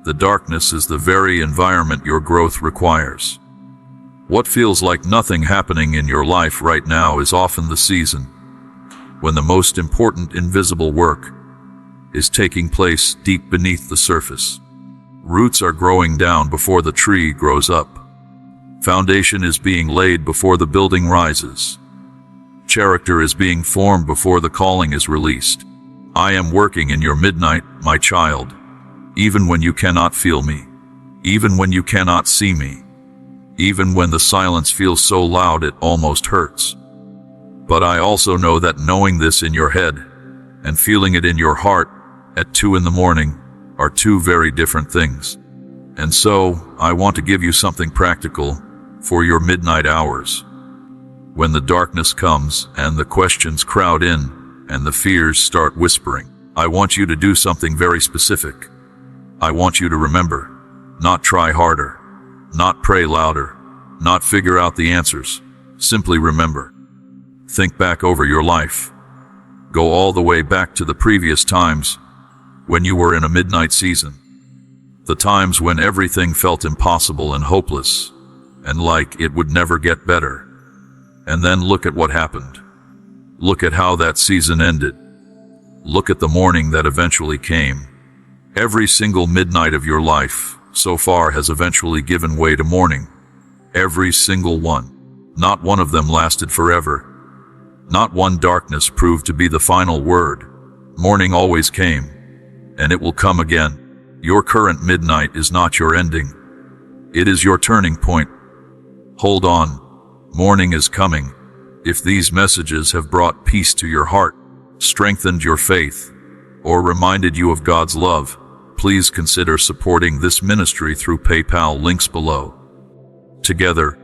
the darkness is the very environment your growth requires. What feels like nothing happening in your life right now is often the season when the most important invisible work is taking place deep beneath the surface. Roots are growing down before the tree grows up. Foundation is being laid before the building rises. Character is being formed before the calling is released. I am working in your midnight, my child, even when you cannot feel me, even when you cannot see me, even when the silence feels so loud it almost hurts. But I also know that knowing this in your head and feeling it in your heart at 2 a.m. are 2 very different things. And so, I want to give you something practical for your midnight hours. When the darkness comes and the questions crowd in and the fears start whispering, I want you to do something very specific. I want you to remember, not try harder, not pray louder, not figure out the answers. Simply remember. Think back over your life. Go all the way back to the previous times when you were in a midnight season. The times when everything felt impossible and hopeless, and like it would never get better. And then look at what happened. Look at how that season ended. Look at the morning that eventually came. Every single midnight of your life so far has eventually given way to morning. Every single one. Not one of them lasted forever. Not one darkness proved to be the final word. Morning always came, and it will come again. Your current midnight is not your ending. It is your turning point. Hold on. Morning is coming. If these messages have brought peace to your heart, strengthened your faith, or reminded you of God's love, please consider supporting this ministry through PayPal, links below. Together,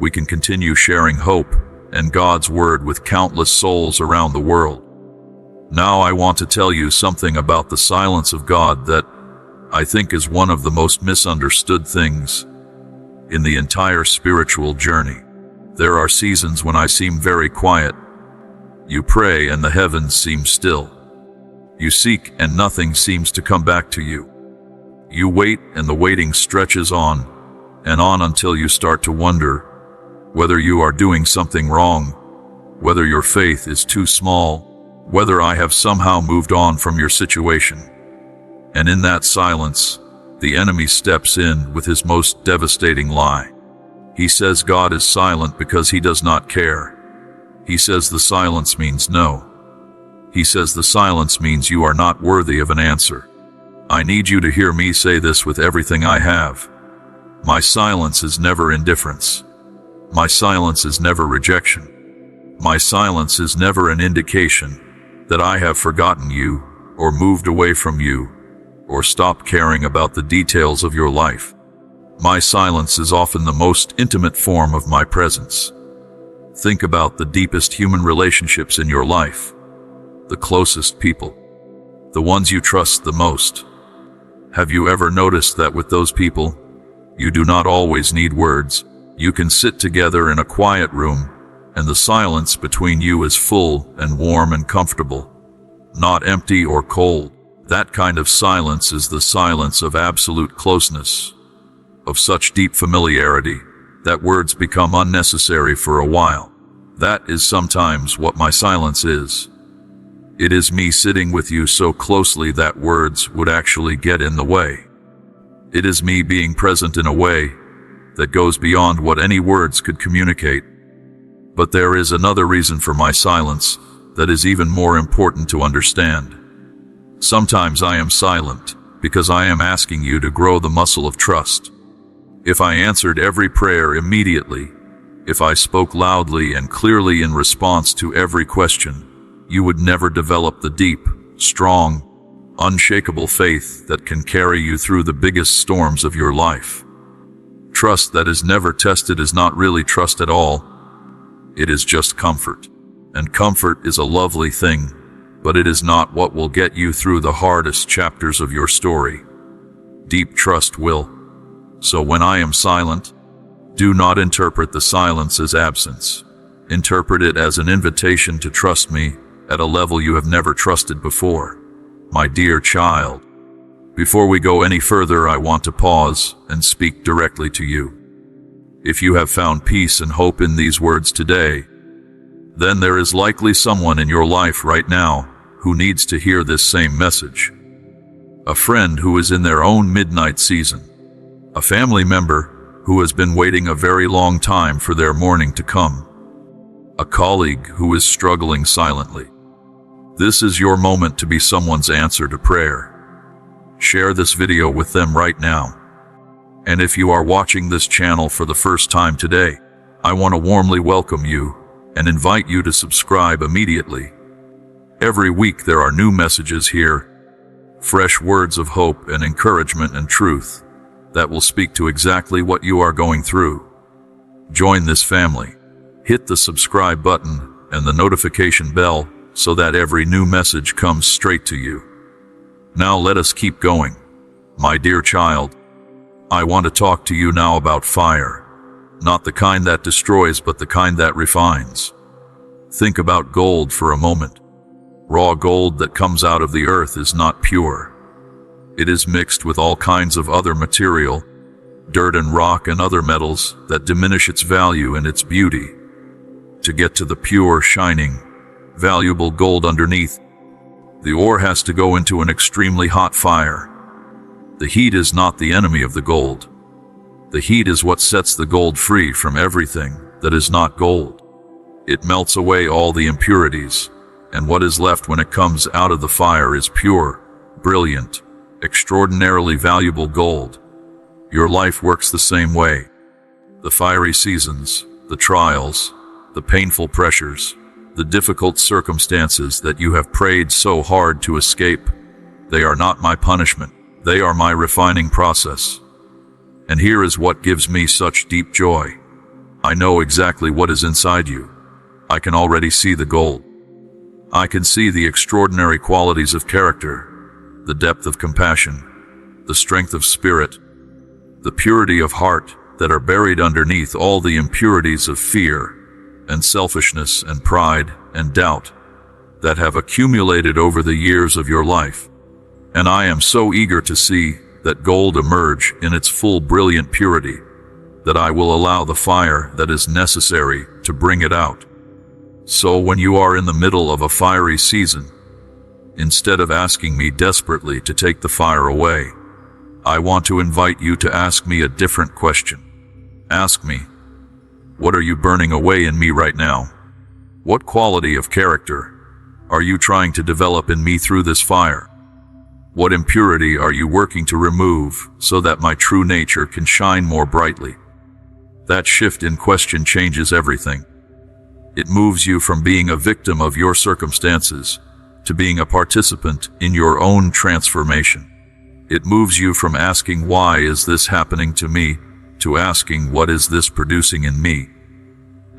we can continue sharing hope and God's word with countless souls around the world. Now I want to tell you something about the silence of God that I think is one of the most misunderstood things in the entire spiritual journey. There are seasons when I seem very quiet. You pray and the heavens seem still. You seek and nothing seems to come back to you. You wait and the waiting stretches on and on until you start to wonder whether you are doing something wrong, whether your faith is too small, whether I have somehow moved on from your situation. And in that silence, the enemy steps in with his most devastating lie. He says God is silent because he does not care. He says the silence means no. He says the silence means you are not worthy of an answer. I need you to hear me say this with everything I have. My silence is never indifference. My silence is never rejection. My silence is never an indication that I have forgotten you, or moved away from you, or stopped caring about the details of your life. My silence is often the most intimate form of my presence. Think about the deepest human relationships in your life, the closest people, the ones you trust the most. Have you ever noticed that with those people, you do not always need words? You can sit together in a quiet room, and the silence between you is full and warm and comfortable, not empty or cold. That kind of silence is the silence of absolute closeness, of such deep familiarity that words become unnecessary for a while. That is sometimes what my silence is. It is me sitting with you so closely that words would actually get in the way. It is me being present in a way that goes beyond what any words could communicate. But there is another reason for my silence that is even more important to understand. Sometimes I am silent because I am asking you to grow the muscle of trust. If I answered every prayer immediately, if I spoke loudly and clearly in response to every question, you would never develop the deep, strong, unshakable faith that can carry you through the biggest storms of your life. Trust that is never tested is not really trust at all. It is just comfort. And comfort is a lovely thing, but it is not what will get you through the hardest chapters of your story. Deep trust will. So when I am silent, do not interpret the silence as absence. Interpret it as an invitation to trust me at a level you have never trusted before. My dear child, before we go any further, I want to pause and speak directly to you. If you have found peace and hope in these words today, then there is likely someone in your life right now who needs to hear this same message. A friend who is in their own midnight season. A family member who has been waiting a very long time for their morning to come. A colleague who is struggling silently. This is your moment to be someone's answer to prayer. Share this video with them right now. And if you are watching this channel for the first time today, I want to warmly welcome you and invite you to subscribe immediately. Every week there are new messages here, fresh words of hope and encouragement and truth that will speak to exactly what you are going through. Join this family. Hit the subscribe button and the notification bell so that every new message comes straight to you. Now let us keep going. My dear child, I want to talk to you now about fire. Not the kind that destroys, but the kind that refines. Think about gold for a moment. Raw gold that comes out of the earth is not pure. It is mixed with all kinds of other material, dirt and rock and other metals that diminish its value and its beauty. To get to the pure, shining, valuable gold underneath, The ore has to go into an extremely hot fire. The heat is not the enemy of the gold. The heat is what sets the gold free from everything that is not gold. It melts away all the impurities, and what is left when it comes out of the fire is pure, brilliant, extraordinarily valuable gold. Your life works the same way. The fiery seasons, the trials, the painful pressures, the difficult circumstances that you have prayed so hard to escape, they are not my punishment. They are my refining process. And here is what gives me such deep joy. I know exactly what is inside you. I can already see the gold. I can see the extraordinary qualities of character, the depth of compassion, the strength of spirit, the purity of heart that are buried underneath all the impurities of fear and selfishness and pride and doubt that have accumulated over the years of your life. And I am so eager to see that gold emerge in its full brilliant purity that I will allow the fire that is necessary to bring it out. So when you are in the middle of a fiery season, instead of asking me desperately to take the fire away, I want to invite you to ask me a different question. Ask me, what are you burning away in me right now? What quality of character are you trying to develop in me through this fire? What impurity are you working to remove so that my true nature can shine more brightly? That shift in question changes everything. It moves you from being a victim of your circumstances to being a participant in your own transformation. It moves you from asking, why is this happening to me, to asking, what is this producing in me?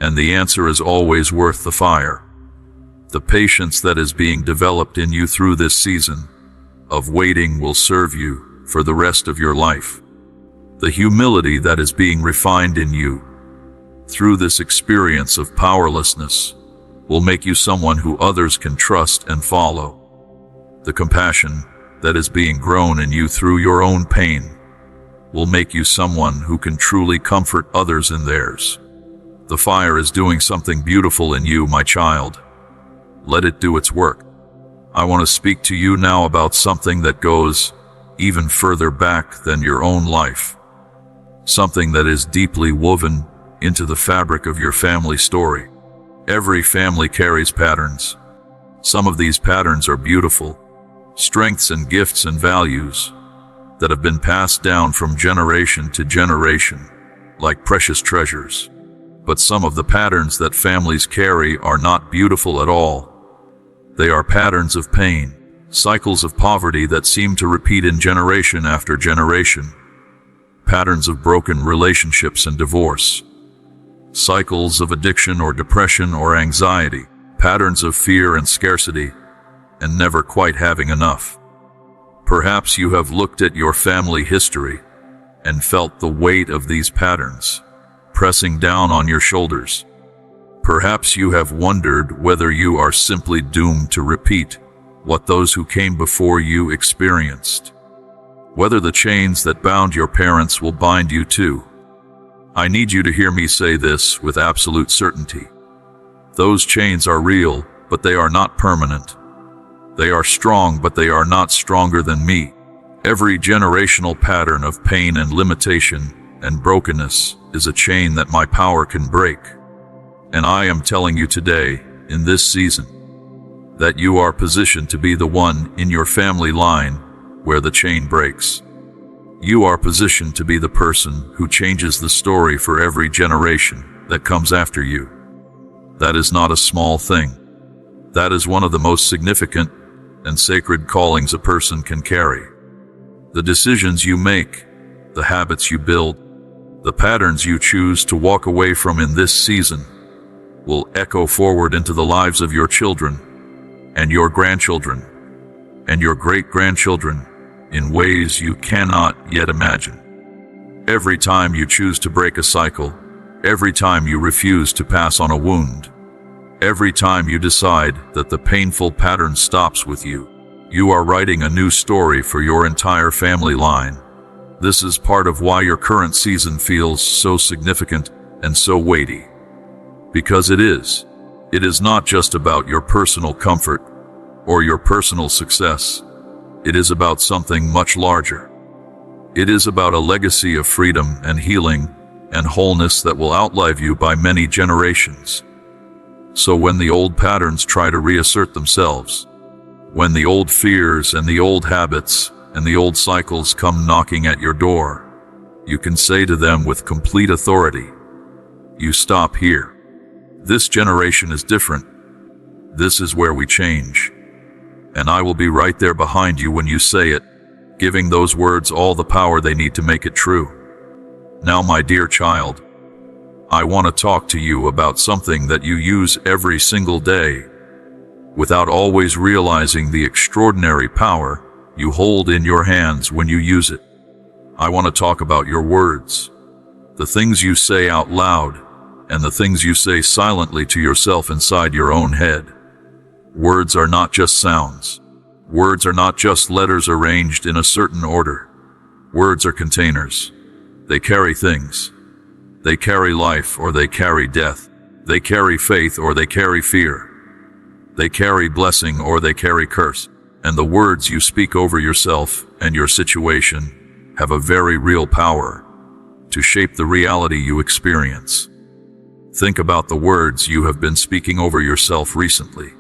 And the answer is always worth the fire. The patience that is being developed in you through this season of waiting will serve you for the rest of your life. The humility that is being refined in you through this experience of powerlessness will make you someone who others can trust and follow. The compassion that is being grown in you through your own pain will make you someone who can truly comfort others in theirs. The fire is doing something beautiful in you, my child. Let it do its work. I want to speak to you now about something that goes even further back than your own life. Something that is deeply woven into the fabric of your family story. Every family carries patterns. Some of these patterns are beautiful, strengths and gifts and values that have been passed down from generation to generation, like precious treasures. But some of the patterns that families carry are not beautiful at all. They are patterns of pain, cycles of poverty that seem to repeat in generation after generation, patterns of broken relationships and divorce, cycles of addiction or depression or anxiety, patterns of fear and scarcity, and never quite having enough. Perhaps you have looked at your family history and felt the weight of these patterns pressing down on your shoulders. Perhaps you have wondered whether you are simply doomed to repeat what those who came before you experienced, whether the chains that bound your parents will bind you too. I need you to hear me say this with absolute certainty. Those chains are real, but they are not permanent. They are strong, but they are not stronger than me. Every generational pattern of pain and limitation and brokenness is a chain that my power can break. And I am telling you today, in this season, that you are positioned to be the one in your family line where the chain breaks. You are positioned to be the person who changes the story for every generation that comes after you. That is not a small thing. That is one of the most significant and sacred callings a person can carry. The decisions you make, the habits you build, the patterns you choose to walk away from in this season will echo forward into the lives of your children and your grandchildren and your great-grandchildren in ways you cannot yet imagine. Every time you choose to break a cycle, every time you refuse to pass on a wound, every time you decide that the painful pattern stops with you, you are writing a new story for your entire family line. This is part of why your current season feels so significant and so weighty. Because it is. It is not just about your personal comfort. or your personal success. It is about something much larger. It is about a legacy of freedom and healing and wholeness that will outlive you by many generations. So when the old patterns try to reassert themselves, when the old fears and the old habits and the old cycles come knocking at your door, you can say to them with complete authority, "You stop here. This generation is different. This is where we change. And I will be right there behind you when you say it, giving those words all the power they need to make it true." Now, my dear child, I want to talk to you about something that you use every single day, without always realizing the extraordinary power you hold in your hands when you use it. I want to talk about your words, the things you say out loud, and the things you say silently to yourself inside your own head. Words are not just sounds. Words are not just letters arranged in a certain order. Words are containers. They carry things. They carry life or they carry death. They carry faith or they carry fear. They carry blessing or they carry curse. And the words you speak over yourself and your situation have a very real power to shape the reality you experience. Think about the words you have been speaking over yourself recently.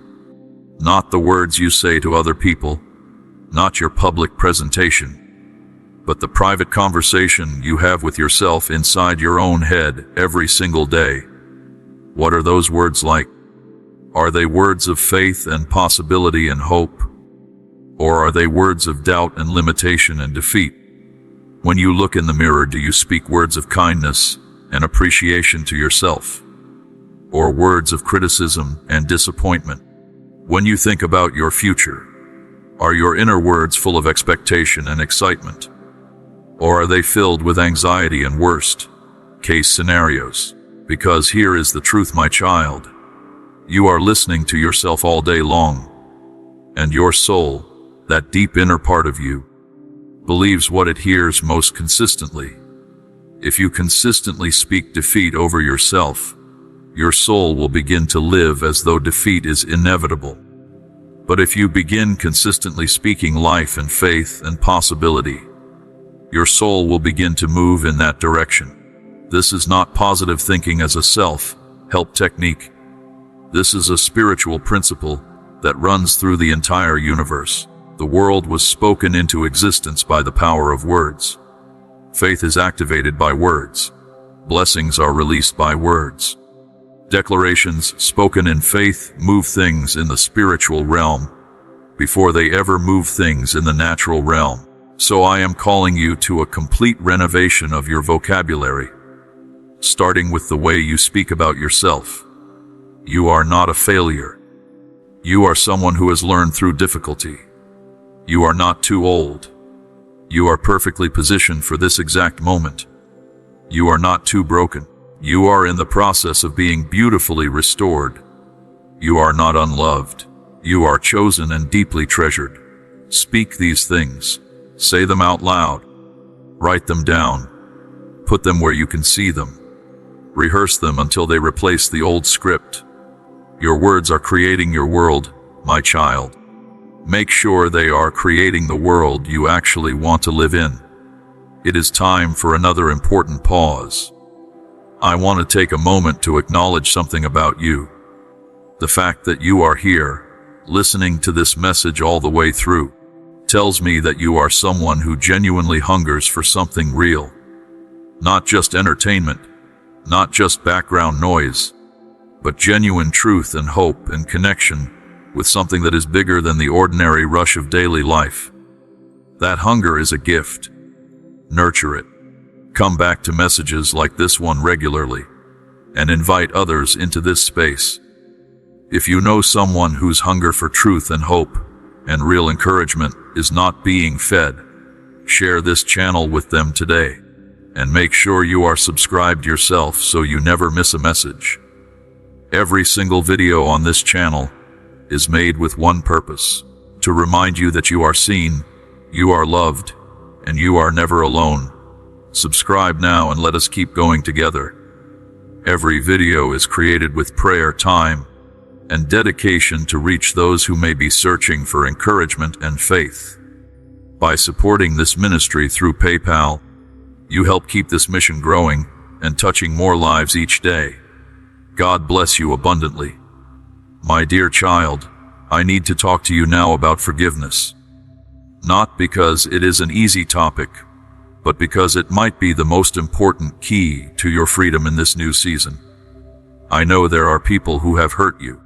Not the words you say to other people, not your public presentation, but the private conversation you have with yourself inside your own head every single day. What are those words like? Are they words of faith and possibility and hope? Or are they words of doubt and limitation and defeat? When you look in the mirror, do you speak words of kindness and appreciation to yourself? Or words of criticism and disappointment? When you think about your future, are your inner words full of expectation and excitement? Or are they filled with anxiety and worst-case scenarios? Because here is the truth, my child. You are listening to yourself all day long, and your soul, that deep inner part of you, believes what it hears most consistently. If you consistently speak defeat over yourself, your soul will begin to live as though defeat is inevitable. But if you begin consistently speaking life and faith and possibility, your soul will begin to move in that direction. This is not positive thinking as a self-help technique. This is a spiritual principle that runs through the entire universe. The world was spoken into existence by the power of words. Faith is activated by words. Blessings are released by words. Declarations spoken in faith move things in the spiritual realm before they ever move things in the natural realm. So I am calling you to a complete renovation of your vocabulary, starting with the way you speak about yourself. You are not a failure. You are someone who has learned through difficulty. You are not too old. You are perfectly positioned for this exact moment. You are not too broken. You are in the process of being beautifully restored. You are not unloved. You are chosen and deeply treasured. Speak these things. Say them out loud. Write them down. Put them where you can see them. Rehearse them until they replace the old script. Your words are creating your world, my child. Make sure they are creating the world you actually want to live in. It is time for another important pause. I want to take a moment to acknowledge something about you. The fact that you are here, listening to this message all the way through, tells me that you are someone who genuinely hungers for something real. Not just entertainment, not just background noise, but genuine truth and hope and connection with something that is bigger than the ordinary rush of daily life. That hunger is a gift. Nurture it. Come back to messages like this one regularly, and invite others into this space. If you know someone whose hunger for truth and hope and real encouragement is not being fed, share this channel with them today, and make sure you are subscribed yourself so you never miss a message. Every single video on this channel is made with one purpose: to remind you that you are seen, you are loved, and you are never alone. Subscribe now and let us keep going together. Every video is created with prayer, time, and dedication to reach those who may be searching for encouragement and faith. By supporting this ministry through PayPal, you help keep this mission growing and touching more lives each day. God bless you abundantly. My dear child, I need to talk to you now about forgiveness. Not because it is an easy topic, but because it might be the most important key to your freedom in this new season. I know there are people who have hurt you,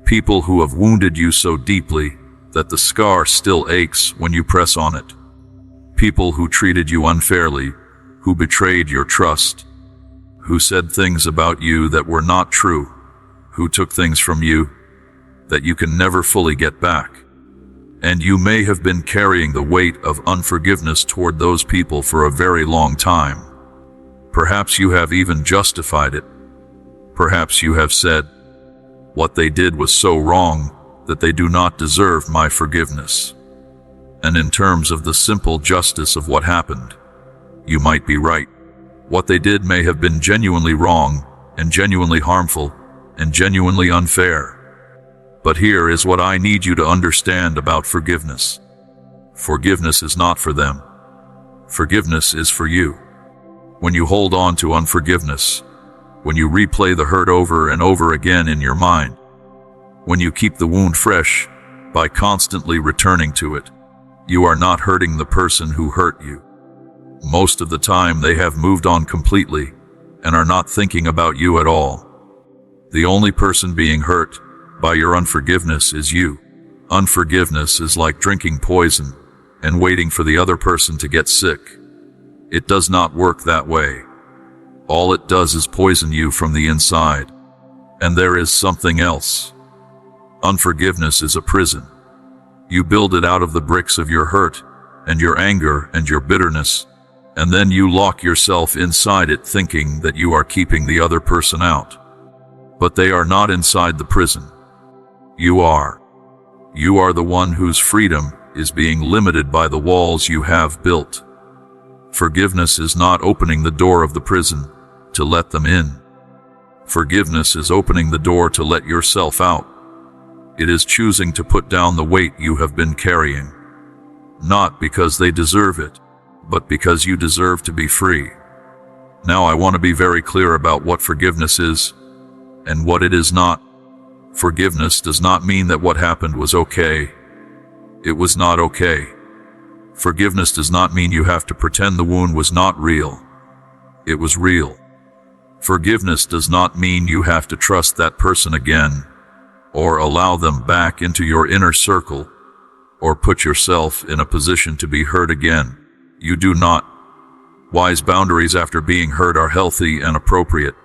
people who have wounded you so deeply that the scar still aches when you press on it. People who treated you unfairly, who betrayed your trust, who said things about you that were not true, who took things from you that you can never fully get back. And you may have been carrying the weight of unforgiveness toward those people for a very long time. Perhaps you have even justified it. Perhaps you have said, "What they did was so wrong that they do not deserve my forgiveness." And in terms of the simple justice of what happened, you might be right. What they did may have been genuinely wrong, and genuinely harmful, and genuinely unfair. But here is what I need you to understand about forgiveness. Forgiveness is not for them. Forgiveness is for you. When you hold on to unforgiveness, when you replay the hurt over and over again in your mind, when you keep the wound fresh by constantly returning to it, you are not hurting the person who hurt you. Most of the time they have moved on completely and are not thinking about you at all. The only person being hurt by your unforgiveness is you. Unforgiveness is like drinking poison and waiting for the other person to get sick. It does not work that way. All it does is poison you from the inside. And there is something else. Unforgiveness is a prison. You build it out of the bricks of your hurt and your anger and your bitterness, and then you lock yourself inside it thinking that you are keeping the other person out. But they are not inside the prison. You are. You are the one whose freedom is being limited by the walls you have built. Forgiveness is not opening the door of the prison to let them in. Forgiveness is opening the door to let yourself out. It is choosing to put down the weight you have been carrying. Not because they deserve it, but because you deserve to be free. Now I want to be very clear about what forgiveness is and what it is not. Forgiveness does not mean that what happened was okay. It was not okay. Forgiveness does not mean you have to pretend the wound was not real. It was real. Forgiveness does not mean you have to trust that person again, or allow them back into your inner circle, or put yourself in a position to be hurt again. You do not. Wise boundaries after being hurt are healthy and appropriate.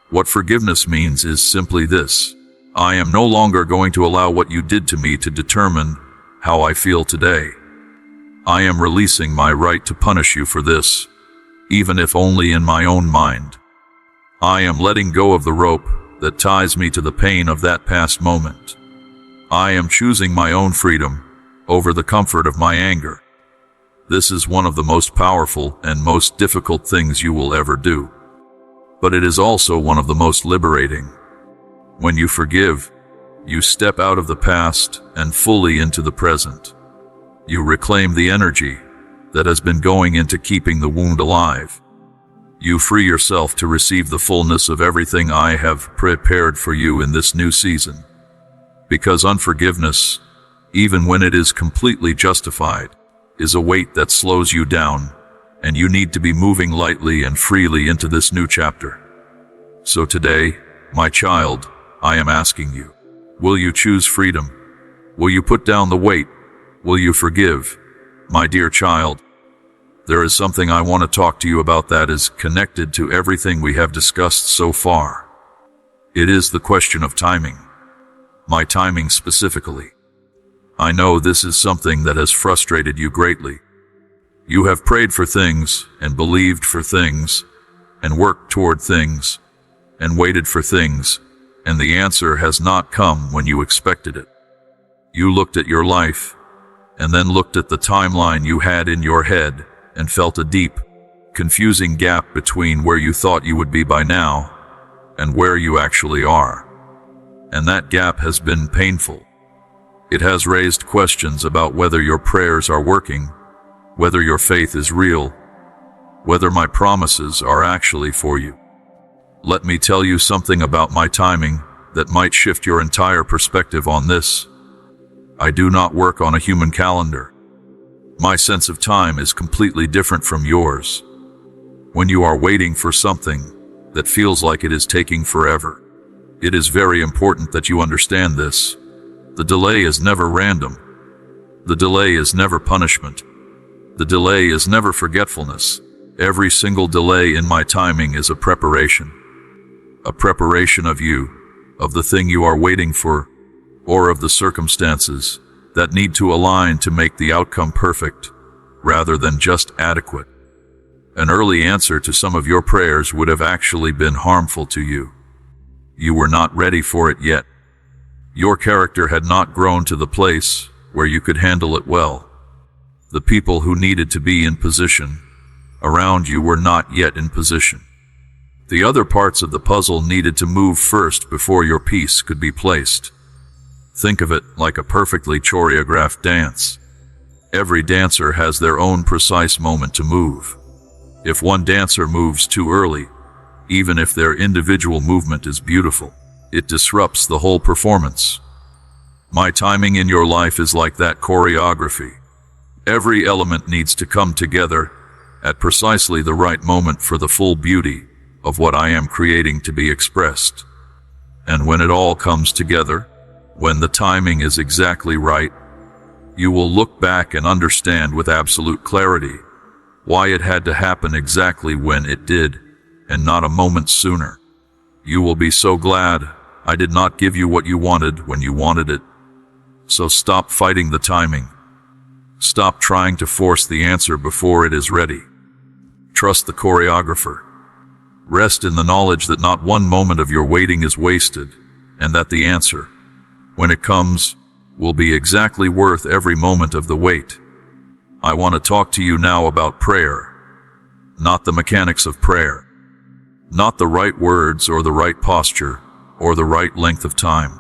What forgiveness means is simply this: I am no longer going to allow what you did to me to determine how I feel today. I am releasing my right to punish you for this, even if only in my own mind. I am letting go of the rope that ties me to the pain of that past moment. I am choosing my own freedom over the comfort of my anger. This is one of the most powerful and most difficult things you will ever do. But it is also one of the most liberating. When you forgive, you step out of the past and fully into the present. You reclaim the energy that has been going into keeping the wound alive. You free yourself to receive the fullness of everything I have prepared for you in this new season. Because unforgiveness, even when it is completely justified, is a weight that slows you down, and you need to be moving lightly and freely into this new chapter. So today, my child, I am asking you, will you choose freedom? Will you put down the weight? Will you forgive? My dear child, there is something I want to talk to you about that is connected to everything we have discussed so far. It is the question of timing. My timing specifically. I know this is something that has frustrated you greatly. You have prayed for things, and believed for things, and worked toward things, and waited for things, and the answer has not come when you expected it. You looked at your life, and then looked at the timeline you had in your head, and felt a deep, confusing gap between where you thought you would be by now, and where you actually are. And that gap has been painful. It has raised questions about whether your prayers are working, whether your faith is real, whether my promises are actually for you. Let me tell you something about my timing that might shift your entire perspective on this. I do not work on a human calendar. My sense of time is completely different from yours. When you are waiting for something that feels like it is taking forever, it is very important that you understand this. The delay is never random. The delay is never punishment. The delay is never forgetfulness. Every single delay in my timing is a preparation of you, of the thing you are waiting for, or of the circumstances that need to align to make the outcome perfect, rather than just adequate. An early answer to some of your prayers would have actually been harmful to you. You were not ready for it yet. Your character had not grown to the place where you could handle it well. The people who needed to be in position around you were not yet in position. The other parts of the puzzle needed to move first before your piece could be placed. Think of it like a perfectly choreographed dance. Every dancer has their own precise moment to move. If one dancer moves too early, even if their individual movement is beautiful, it disrupts the whole performance. My timing in your life is like that choreography. Every element needs to come together at precisely the right moment for the full beauty of what I am creating to be expressed. And when it all comes together, when the timing is exactly right, you will look back and understand with absolute clarity why it had to happen exactly when it did, and not a moment sooner. You will be so glad I did not give you what you wanted when you wanted it. So stop fighting the timing. Stop trying to force the answer before it is ready. Trust the choreographer. Rest in the knowledge that not one moment of your waiting is wasted, and that the answer, when it comes, will be exactly worth every moment of the wait. I want to talk to you now about prayer, not the mechanics of prayer, not the right words or the right posture or the right length of time.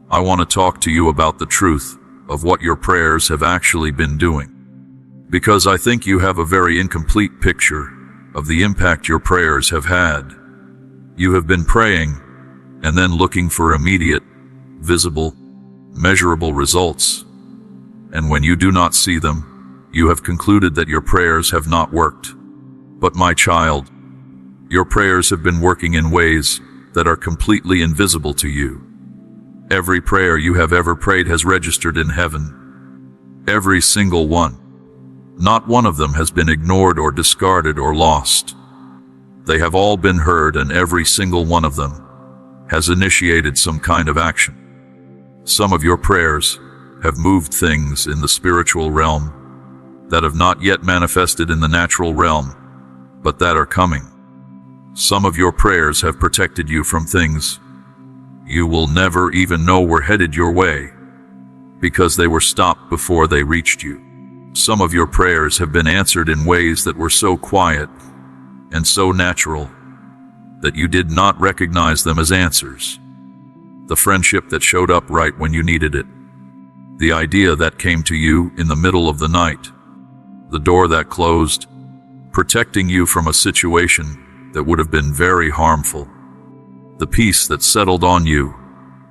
I want to talk to you about the truth of what your prayers have actually been doing, because I think you have a very incomplete picture of the impact your prayers have had. You have been praying and then looking for immediate, visible, measurable results. And when you do not see them, you have concluded that your prayers have not worked. But my child, your prayers have been working in ways that are completely invisible to you. Every prayer you have ever prayed has registered in heaven. Every single one. Not one of them has been ignored or discarded or lost. They have all been heard, and every single one of them has initiated some kind of action. Some of your prayers have moved things in the spiritual realm that have not yet manifested in the natural realm, but that are coming. Some of your prayers have protected you from things you will never even know were headed your way, because they were stopped before they reached you. Some of your prayers have been answered in ways that were so quiet and so natural that you did not recognize them as answers. The friendship that showed up right when you needed it. The idea that came to you in the middle of the night. The door that closed, protecting you from a situation that would have been very harmful. The peace that settled on you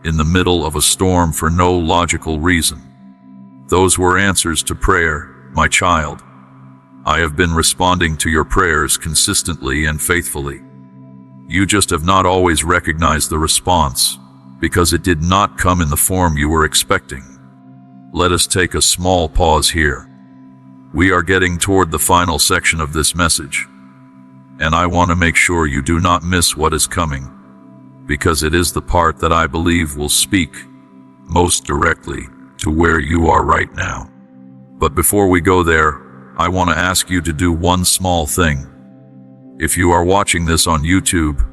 in the middle of a storm for no logical reason. Those were answers to prayer, my child. I have been responding to your prayers consistently and faithfully. You just have not always recognized the response, because it did not come in the form you were expecting. Let us take a small pause here. We are getting toward the final section of this message, and I want to make sure you do not miss what is coming, because it is the part that I believe will speak most directly to where you are right now. But before we go there, I want to ask you to do one small thing. If you are watching this on YouTube,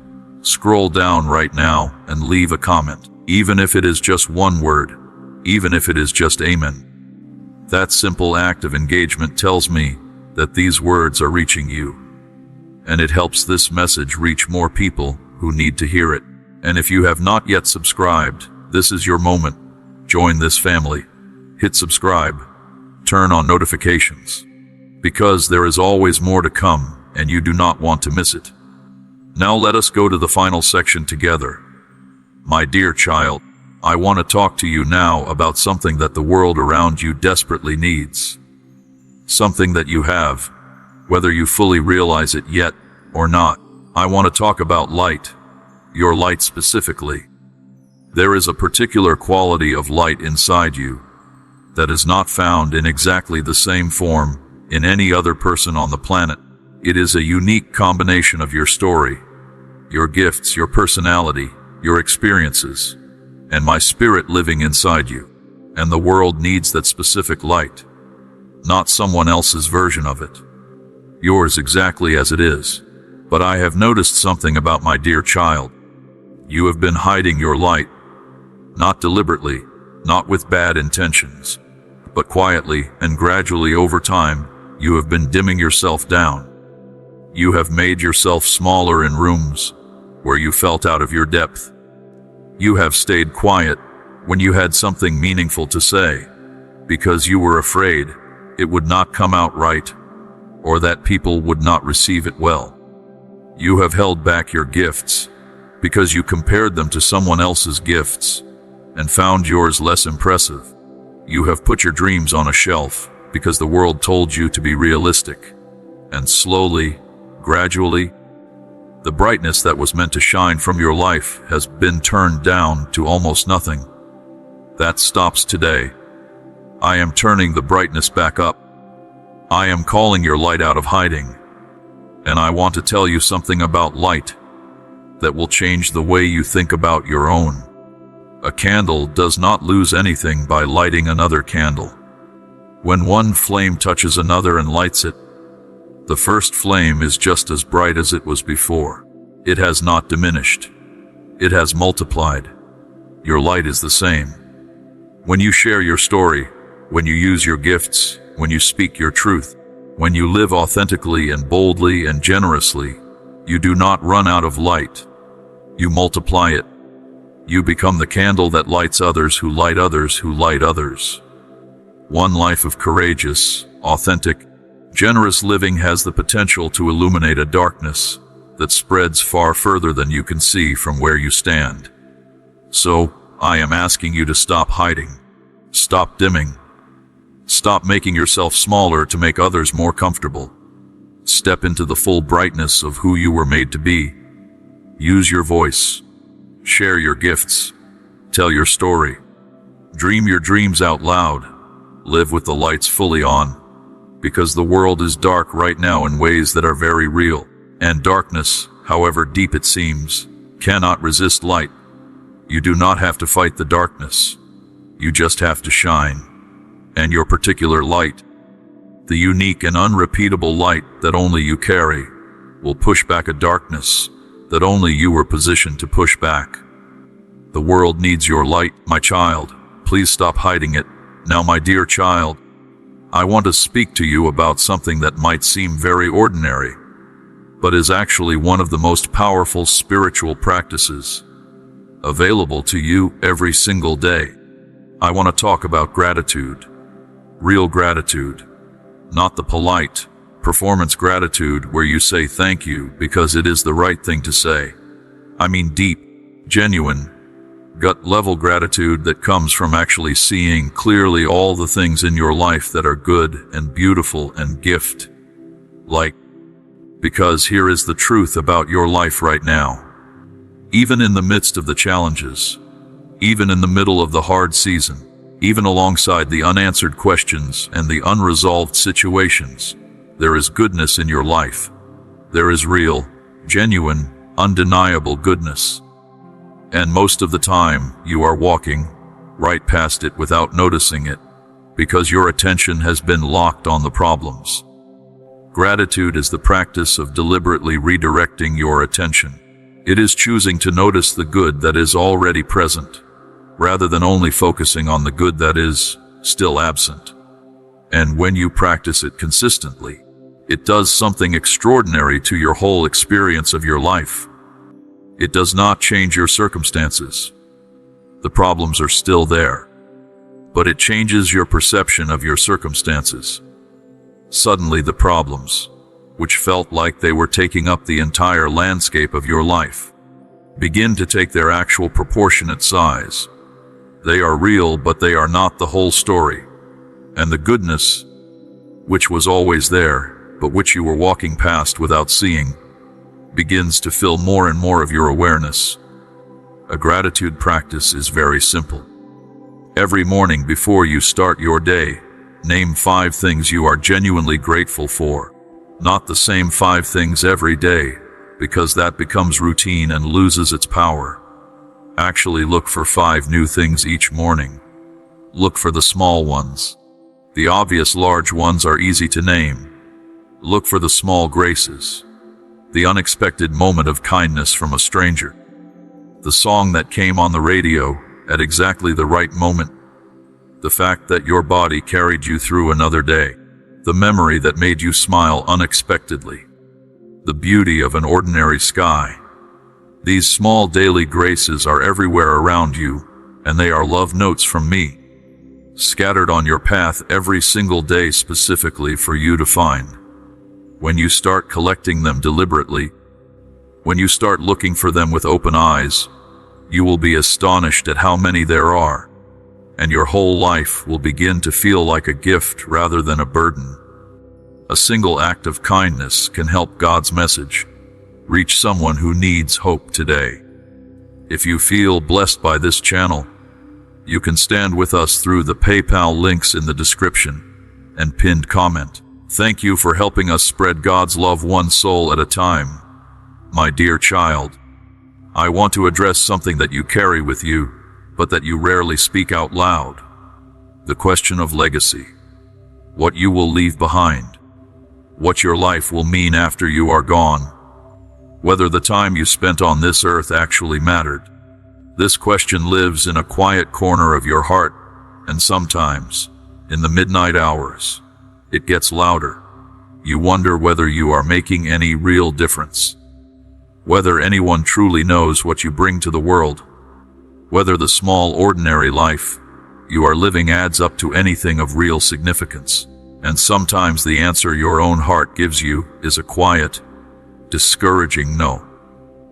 scroll down right now and leave a comment, even if it is just one word, even if it is just amen. That simple act of engagement tells me that these words are reaching you, and it helps this message reach more people who need to hear it. And if you have not yet subscribed, this is your moment. Join this family. Hit subscribe. Turn on notifications. Because there is always more to come, and you do not want to miss it. Now let us go to the final section together. My dear child, I want to talk to you now about something that the world around you desperately needs. Something that you have, whether you fully realize it yet or not. I want to talk about light, your light specifically. There is a particular quality of light inside you that is not found in exactly the same form in any other person on the planet. It is a unique combination of your story, your gifts, your personality, your experiences, and my spirit living inside you. And the world needs that specific light, not someone else's version of it. Yours exactly as it is. But I have noticed something about my dear child. You have been hiding your light, not deliberately, not with bad intentions, but quietly and gradually over time, you have been dimming yourself down. You have made yourself smaller in rooms where you felt out of your depth. You have stayed quiet when you had something meaningful to say, because you were afraid it would not come out right, or that people would not receive it well. You have held back your gifts because you compared them to someone else's gifts and found yours less impressive. You have put your dreams on a shelf because the world told you to be realistic. And slowly, gradually, the brightness that was meant to shine from your life has been turned down to almost nothing. That stops today. I am turning the brightness back up. I am calling your light out of hiding. And I want to tell you something about light that will change the way you think about your own. A candle does not lose anything by lighting another candle. When one flame touches another and lights it, the first flame is just as bright as it was before. It has not diminished. It has multiplied. Your light is the same. When you share your story, when you use your gifts, when you speak your truth, when you live authentically and boldly and generously, you do not run out of light. You multiply it. You become the candle that lights others who light others who light others. One life of courageous, authentic, generous living has the potential to illuminate a darkness that spreads far further than you can see from where you stand. So, I am asking you to stop hiding. Stop dimming. Stop making yourself smaller to make others more comfortable. Step into the full brightness of who you were made to be. Use your voice. Share your gifts. Tell your story. Dream your dreams out loud. Live with the lights fully on. Because the world is dark right now in ways that are very real. And darkness, however deep it seems, cannot resist light. You do not have to fight the darkness. You just have to shine. And your particular light, the unique and unrepeatable light that only you carry, will push back a darkness that only you were positioned to push back. The world needs your light, my child. Please stop hiding it. Now, my dear child, I want to speak to you about something that might seem very ordinary, but is actually one of the most powerful spiritual practices available to you every single day. I want to talk about gratitude. Real gratitude, not the polite, performance gratitude where you say thank you because it is the right thing to say. I mean deep, genuine, gut-level gratitude that comes from actually seeing clearly all the things in your life that are good and beautiful and gift. Because here is the truth about your life right now. Even in the midst of the challenges, even in the middle of the hard season, even alongside the unanswered questions and the unresolved situations, there is goodness in your life. There is real, genuine, undeniable goodness. And most of the time, you are walking right past it without noticing it, because your attention has been locked on the problems. Gratitude is the practice of deliberately redirecting your attention. It is choosing to notice the good that is already present, rather than only focusing on the good that is still absent. And when you practice it consistently, it does something extraordinary to your whole experience of your life. It does not change your circumstances. The problems are still there, but it changes your perception of your circumstances. Suddenly the problems, which felt like they were taking up the entire landscape of your life, begin to take their actual proportionate size. They are real, but they are not the whole story. And the goodness, which was always there, but which you were walking past without seeing, begins to fill more and more of your awareness. A gratitude practice is very simple. Every morning before you start your day, name 5 things you are genuinely grateful for. Not the same 5 things every day, because that becomes routine and loses its power. Actually look for 5 new things each morning. Look for the small ones. The obvious large ones are easy to name. Look for the small graces. The unexpected moment of kindness from a stranger. The song that came on the radio at exactly the right moment. The fact that your body carried you through another day. The memory that made you smile unexpectedly. The beauty of an ordinary sky. These small daily graces are everywhere around you, and they are love notes from me, scattered on your path every single day specifically for you to find. When you start collecting them deliberately, when you start looking for them with open eyes, you will be astonished at how many there are, and your whole life will begin to feel like a gift rather than a burden. A single act of kindness can help God's message reach someone who needs hope today. If you feel blessed by this channel, you can stand with us through the PayPal links in the description and pinned comment. Thank you for helping us spread God's love one soul at a time. My dear child, I want to address something that you carry with you, but that you rarely speak out loud. The question of legacy. What you will leave behind. What your life will mean after you are gone. Whether the time you spent on this earth actually mattered. This question lives in a quiet corner of your heart, and sometimes, in the midnight hours, it gets louder. You wonder whether you are making any real difference. Whether anyone truly knows what you bring to the world. Whether the small, ordinary life you are living adds up to anything of real significance. And sometimes the answer your own heart gives you is a quiet, discouraging no.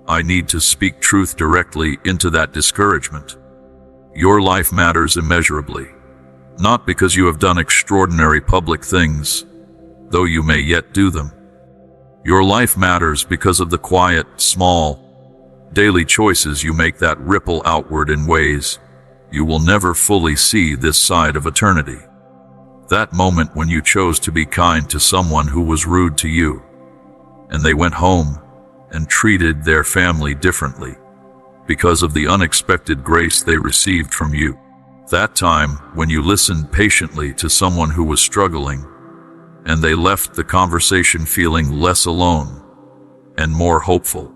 I need to speak truth directly into that discouragement. Your life matters immeasurably. Not because you have done extraordinary public things, though you may yet do them. Your life matters because of the quiet, small, daily choices you make that ripple outward in ways you will never fully see this side of eternity. That moment when you chose to be kind to someone who was rude to you, and they went home and treated their family differently because of the unexpected grace they received from you. That time when you listened patiently to someone who was struggling, and they left the conversation feeling less alone and more hopeful.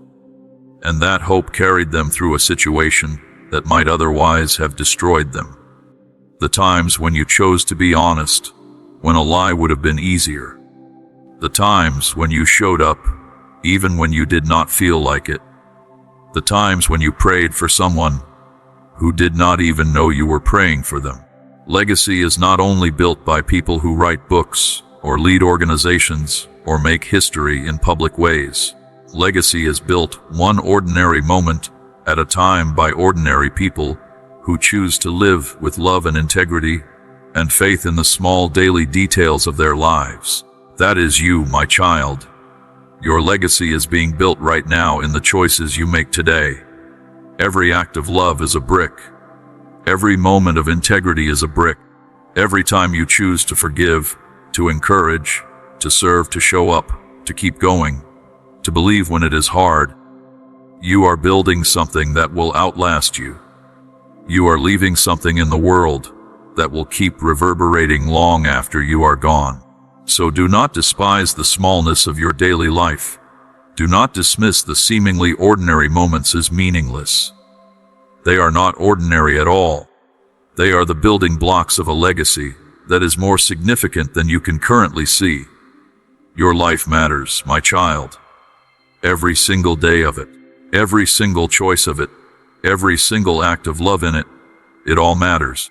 And that hope carried them through a situation that might otherwise have destroyed them. The times when you chose to be honest, when a lie would have been easier. The times when you showed up, even when you did not feel like it. The times when you prayed for someone who did not even know you were praying for them. Legacy is not only built by people who write books, or lead organizations, or make history in public ways. Legacy is built one ordinary moment at a time by ordinary people who choose to live with love and integrity and faith in the small daily details of their lives. That is you, my child. Your legacy is being built right now in the choices you make today. Every act of love is a brick. Every moment of integrity is a brick. Every time you choose to forgive, to encourage, to serve, to show up, to keep going, to believe when it is hard, you are building something that will outlast you. You are leaving something in the world that will keep reverberating long after you are gone. So do not despise the smallness of your daily life. Do not dismiss the seemingly ordinary moments as meaningless. They are not ordinary at all. They are the building blocks of a legacy that is more significant than you can currently see. Your life matters, my child. Every single day of it. Every single choice of it, every single act of love in it, it all matters.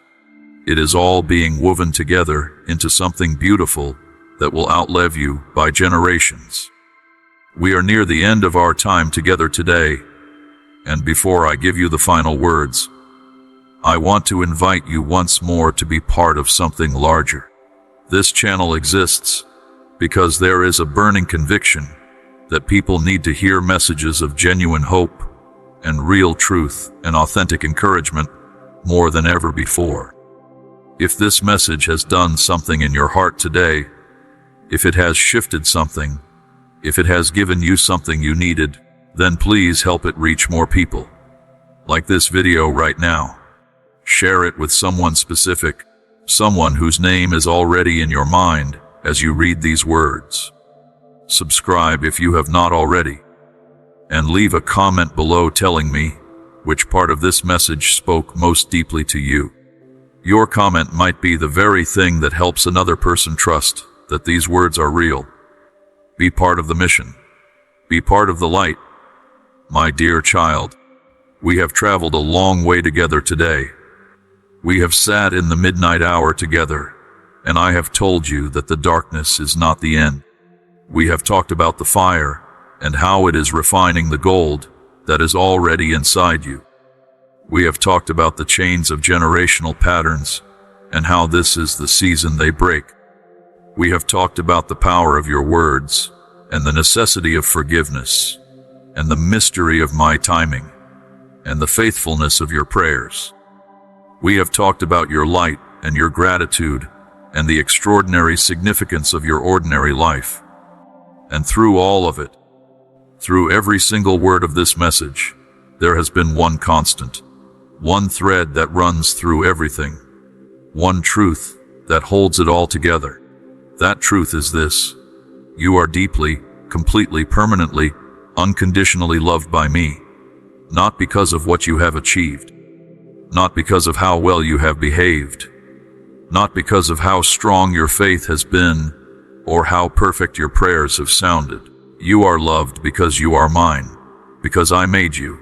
It is all being woven together into something beautiful that will outlive you by generations. We are near the end of our time together today, and before I give you the final words, I want to invite you once more to be part of something larger. This channel exists because there is a burning conviction that people need to hear messages of genuine hope and real truth and authentic encouragement more than ever before. If this message has done something in your heart today, if it has shifted something, if it has given you something you needed, then please help it reach more people. Like this video right now. Share it with someone specific, someone whose name is already in your mind as you read these words. Subscribe if you have not already, and leave a comment below telling me which part of this message spoke most deeply to you. Your comment might be the very thing that helps another person trust that these words are real. Be part of the mission. Be part of the light. My dear child, we have traveled a long way together today. We have sat in the midnight hour together, and I have told you that the darkness is not the end. We have talked about the fire and how it is refining the gold that is already inside you. We have talked about the chains of generational patterns and how this is the season they break. We have talked about the power of your words and the necessity of forgiveness and the mystery of my timing and the faithfulness of your prayers. We have talked about your light and your gratitude and the extraordinary significance of your ordinary life. And through all of it, through every single word of this message, there has been one constant, one thread that runs through everything, one truth that holds it all together. That truth is this: you are deeply, completely, permanently, unconditionally loved by me, not because of what you have achieved, not because of how well you have behaved, not because of how strong your faith has been, or how perfect your prayers have sounded. You are loved because you are mine, because I made you,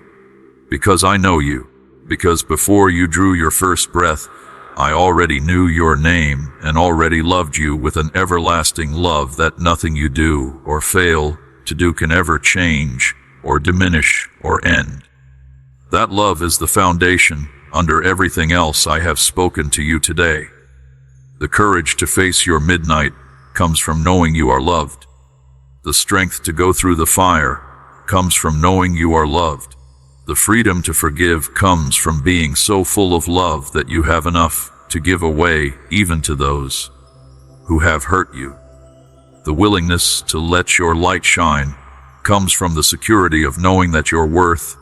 because I know you, because before you drew your first breath, I already knew your name and already loved you with an everlasting love that nothing you do or fail to do can ever change or diminish or end. That love is the foundation under everything else I have spoken to you today. The courage to face your midnight comes from knowing you are loved. The strength to go through the fire comes from knowing you are loved. The freedom to forgive comes from being so full of love that you have enough to give away even to those who have hurt you. The willingness to let your light shine comes from the security of knowing that your worth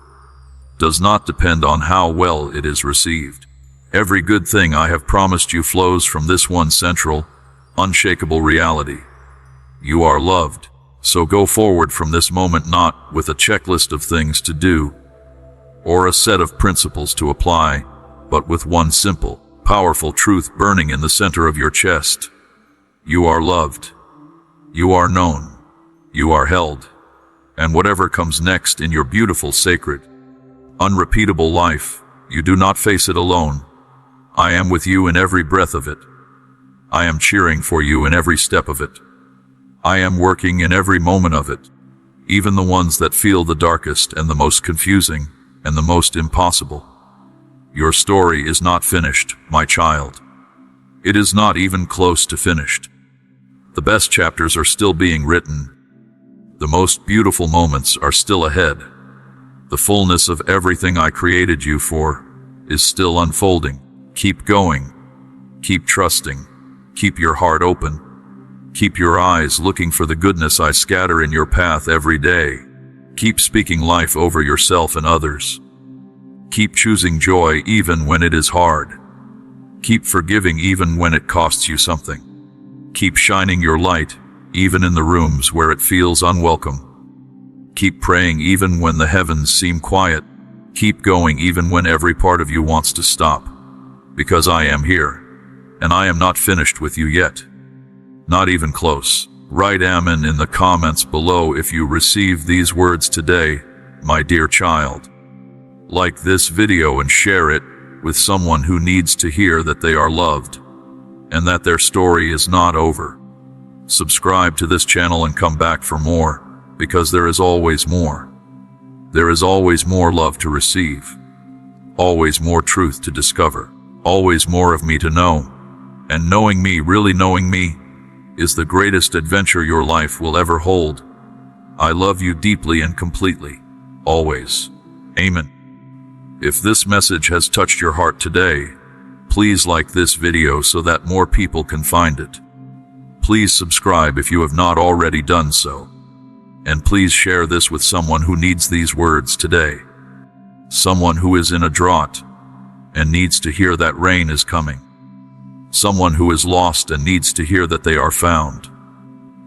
does not depend on how well it is received. Every good thing I have promised you flows from this one central, unshakable reality. You are loved. So go forward from this moment not with a checklist of things to do or a set of principles to apply, but with one simple, powerful truth burning in the center of your chest. You are loved. You are known. You are held. And whatever comes next in your beautiful, sacred, unrepeatable life, you do not face it alone. I am with you in every breath of it. I am cheering for you in every step of it. I am working in every moment of it, even the ones that feel the darkest and the most confusing and the most impossible. Your story is not finished, my child. It is not even close to finished. The best chapters are still being written. The most beautiful moments are still ahead. The fullness of everything I created you for is still unfolding. Keep going. Keep trusting. Keep your heart open. Keep your eyes looking for the goodness I scatter in your path every day. Keep speaking life over yourself and others. Keep choosing joy even when it is hard. Keep forgiving even when it costs you something. Keep shining your light even in the rooms where it feels unwelcome. Keep praying even when the heavens seem quiet. Keep going even when every part of you wants to stop. Because I am here, and I am not finished with you yet. Not even close. Write Amen in the comments below if you receive these words today, my dear child. Like this video and share it with someone who needs to hear that they are loved and that their story is not over. Subscribe to this channel and come back for more, because there is always more. There is always more love to receive, always more truth to discover, always more of me to know. And knowing me, really knowing me, is the greatest adventure your life will ever hold. I love you deeply and completely, always. Amen. If this message has touched your heart today, please like this video so that more people can find it. Please subscribe if you have not already done so. And please share this with someone who needs these words today. Someone who is in a drought and needs to hear that rain is coming. Someone who is lost and needs to hear that they are found.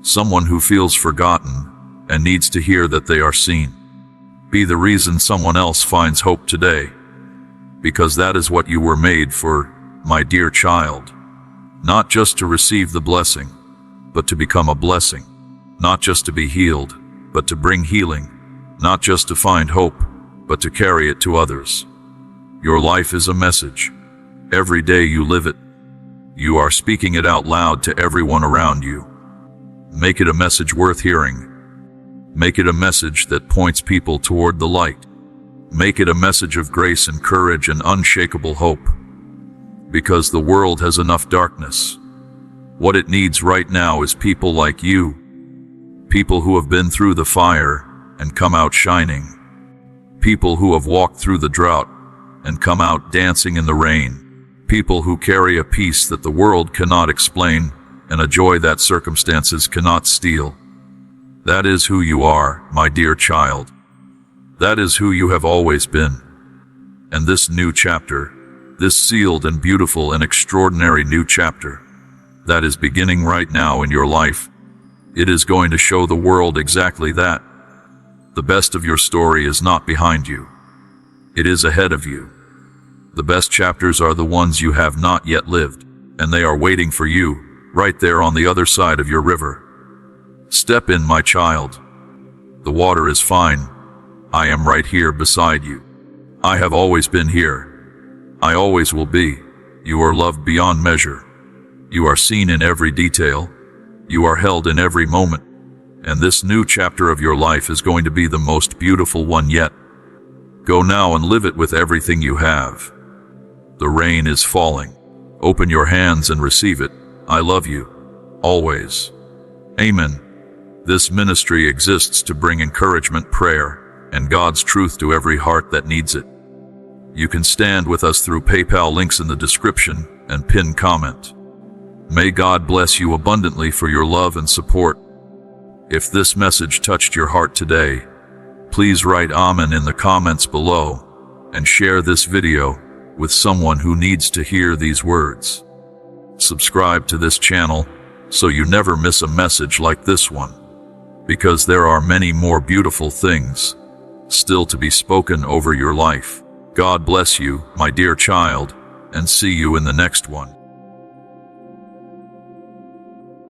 Someone who feels forgotten and needs to hear that they are seen. Be the reason someone else finds hope today, because that is what you were made for, my dear child. Not just to receive the blessing, but to become a blessing. Not just to be healed, but to bring healing. Not just to find hope, but to carry it to others. Your life is a message. Every day you live it. You are speaking it out loud to everyone around you. Make it a message worth hearing. Make it a message that points people toward the light. Make it a message of grace and courage and unshakable hope. Because the world has enough darkness. What it needs right now is people like you. People who have been through the fire and come out shining. People who have walked through the drought and come out dancing in the rain. People who carry a peace that the world cannot explain and a joy that circumstances cannot steal. That is who you are, my dear child. That is who you have always been. And this new chapter, this sealed and beautiful and extraordinary new chapter, that is beginning right now in your life, it is going to show the world exactly that. The best of your story is not behind you. It is ahead of you. The best chapters are the ones you have not yet lived, and they are waiting for you, right there on the other side of your river. Step in, my child. The water is fine. I am right here beside you. I have always been here. I always will be. You are loved beyond measure. You are seen in every detail. You are held in every moment. And this new chapter of your life is going to be the most beautiful one yet. Go now and live it with everything you have. The rain is falling. Open your hands and receive it. I love you. Always. Amen. This ministry exists to bring encouragement, prayer, and God's truth to every heart that needs it. You can stand with us through PayPal, links in the description and pinned comment. May God bless you abundantly for your love and support. If this message touched your heart today, please write Amen in the comments below and share this video with someone who needs to hear these words. Subscribe to this channel so you never miss a message like this one, because there are many more beautiful things still to be spoken over your life. God bless you, my dear child, and see you in the next one.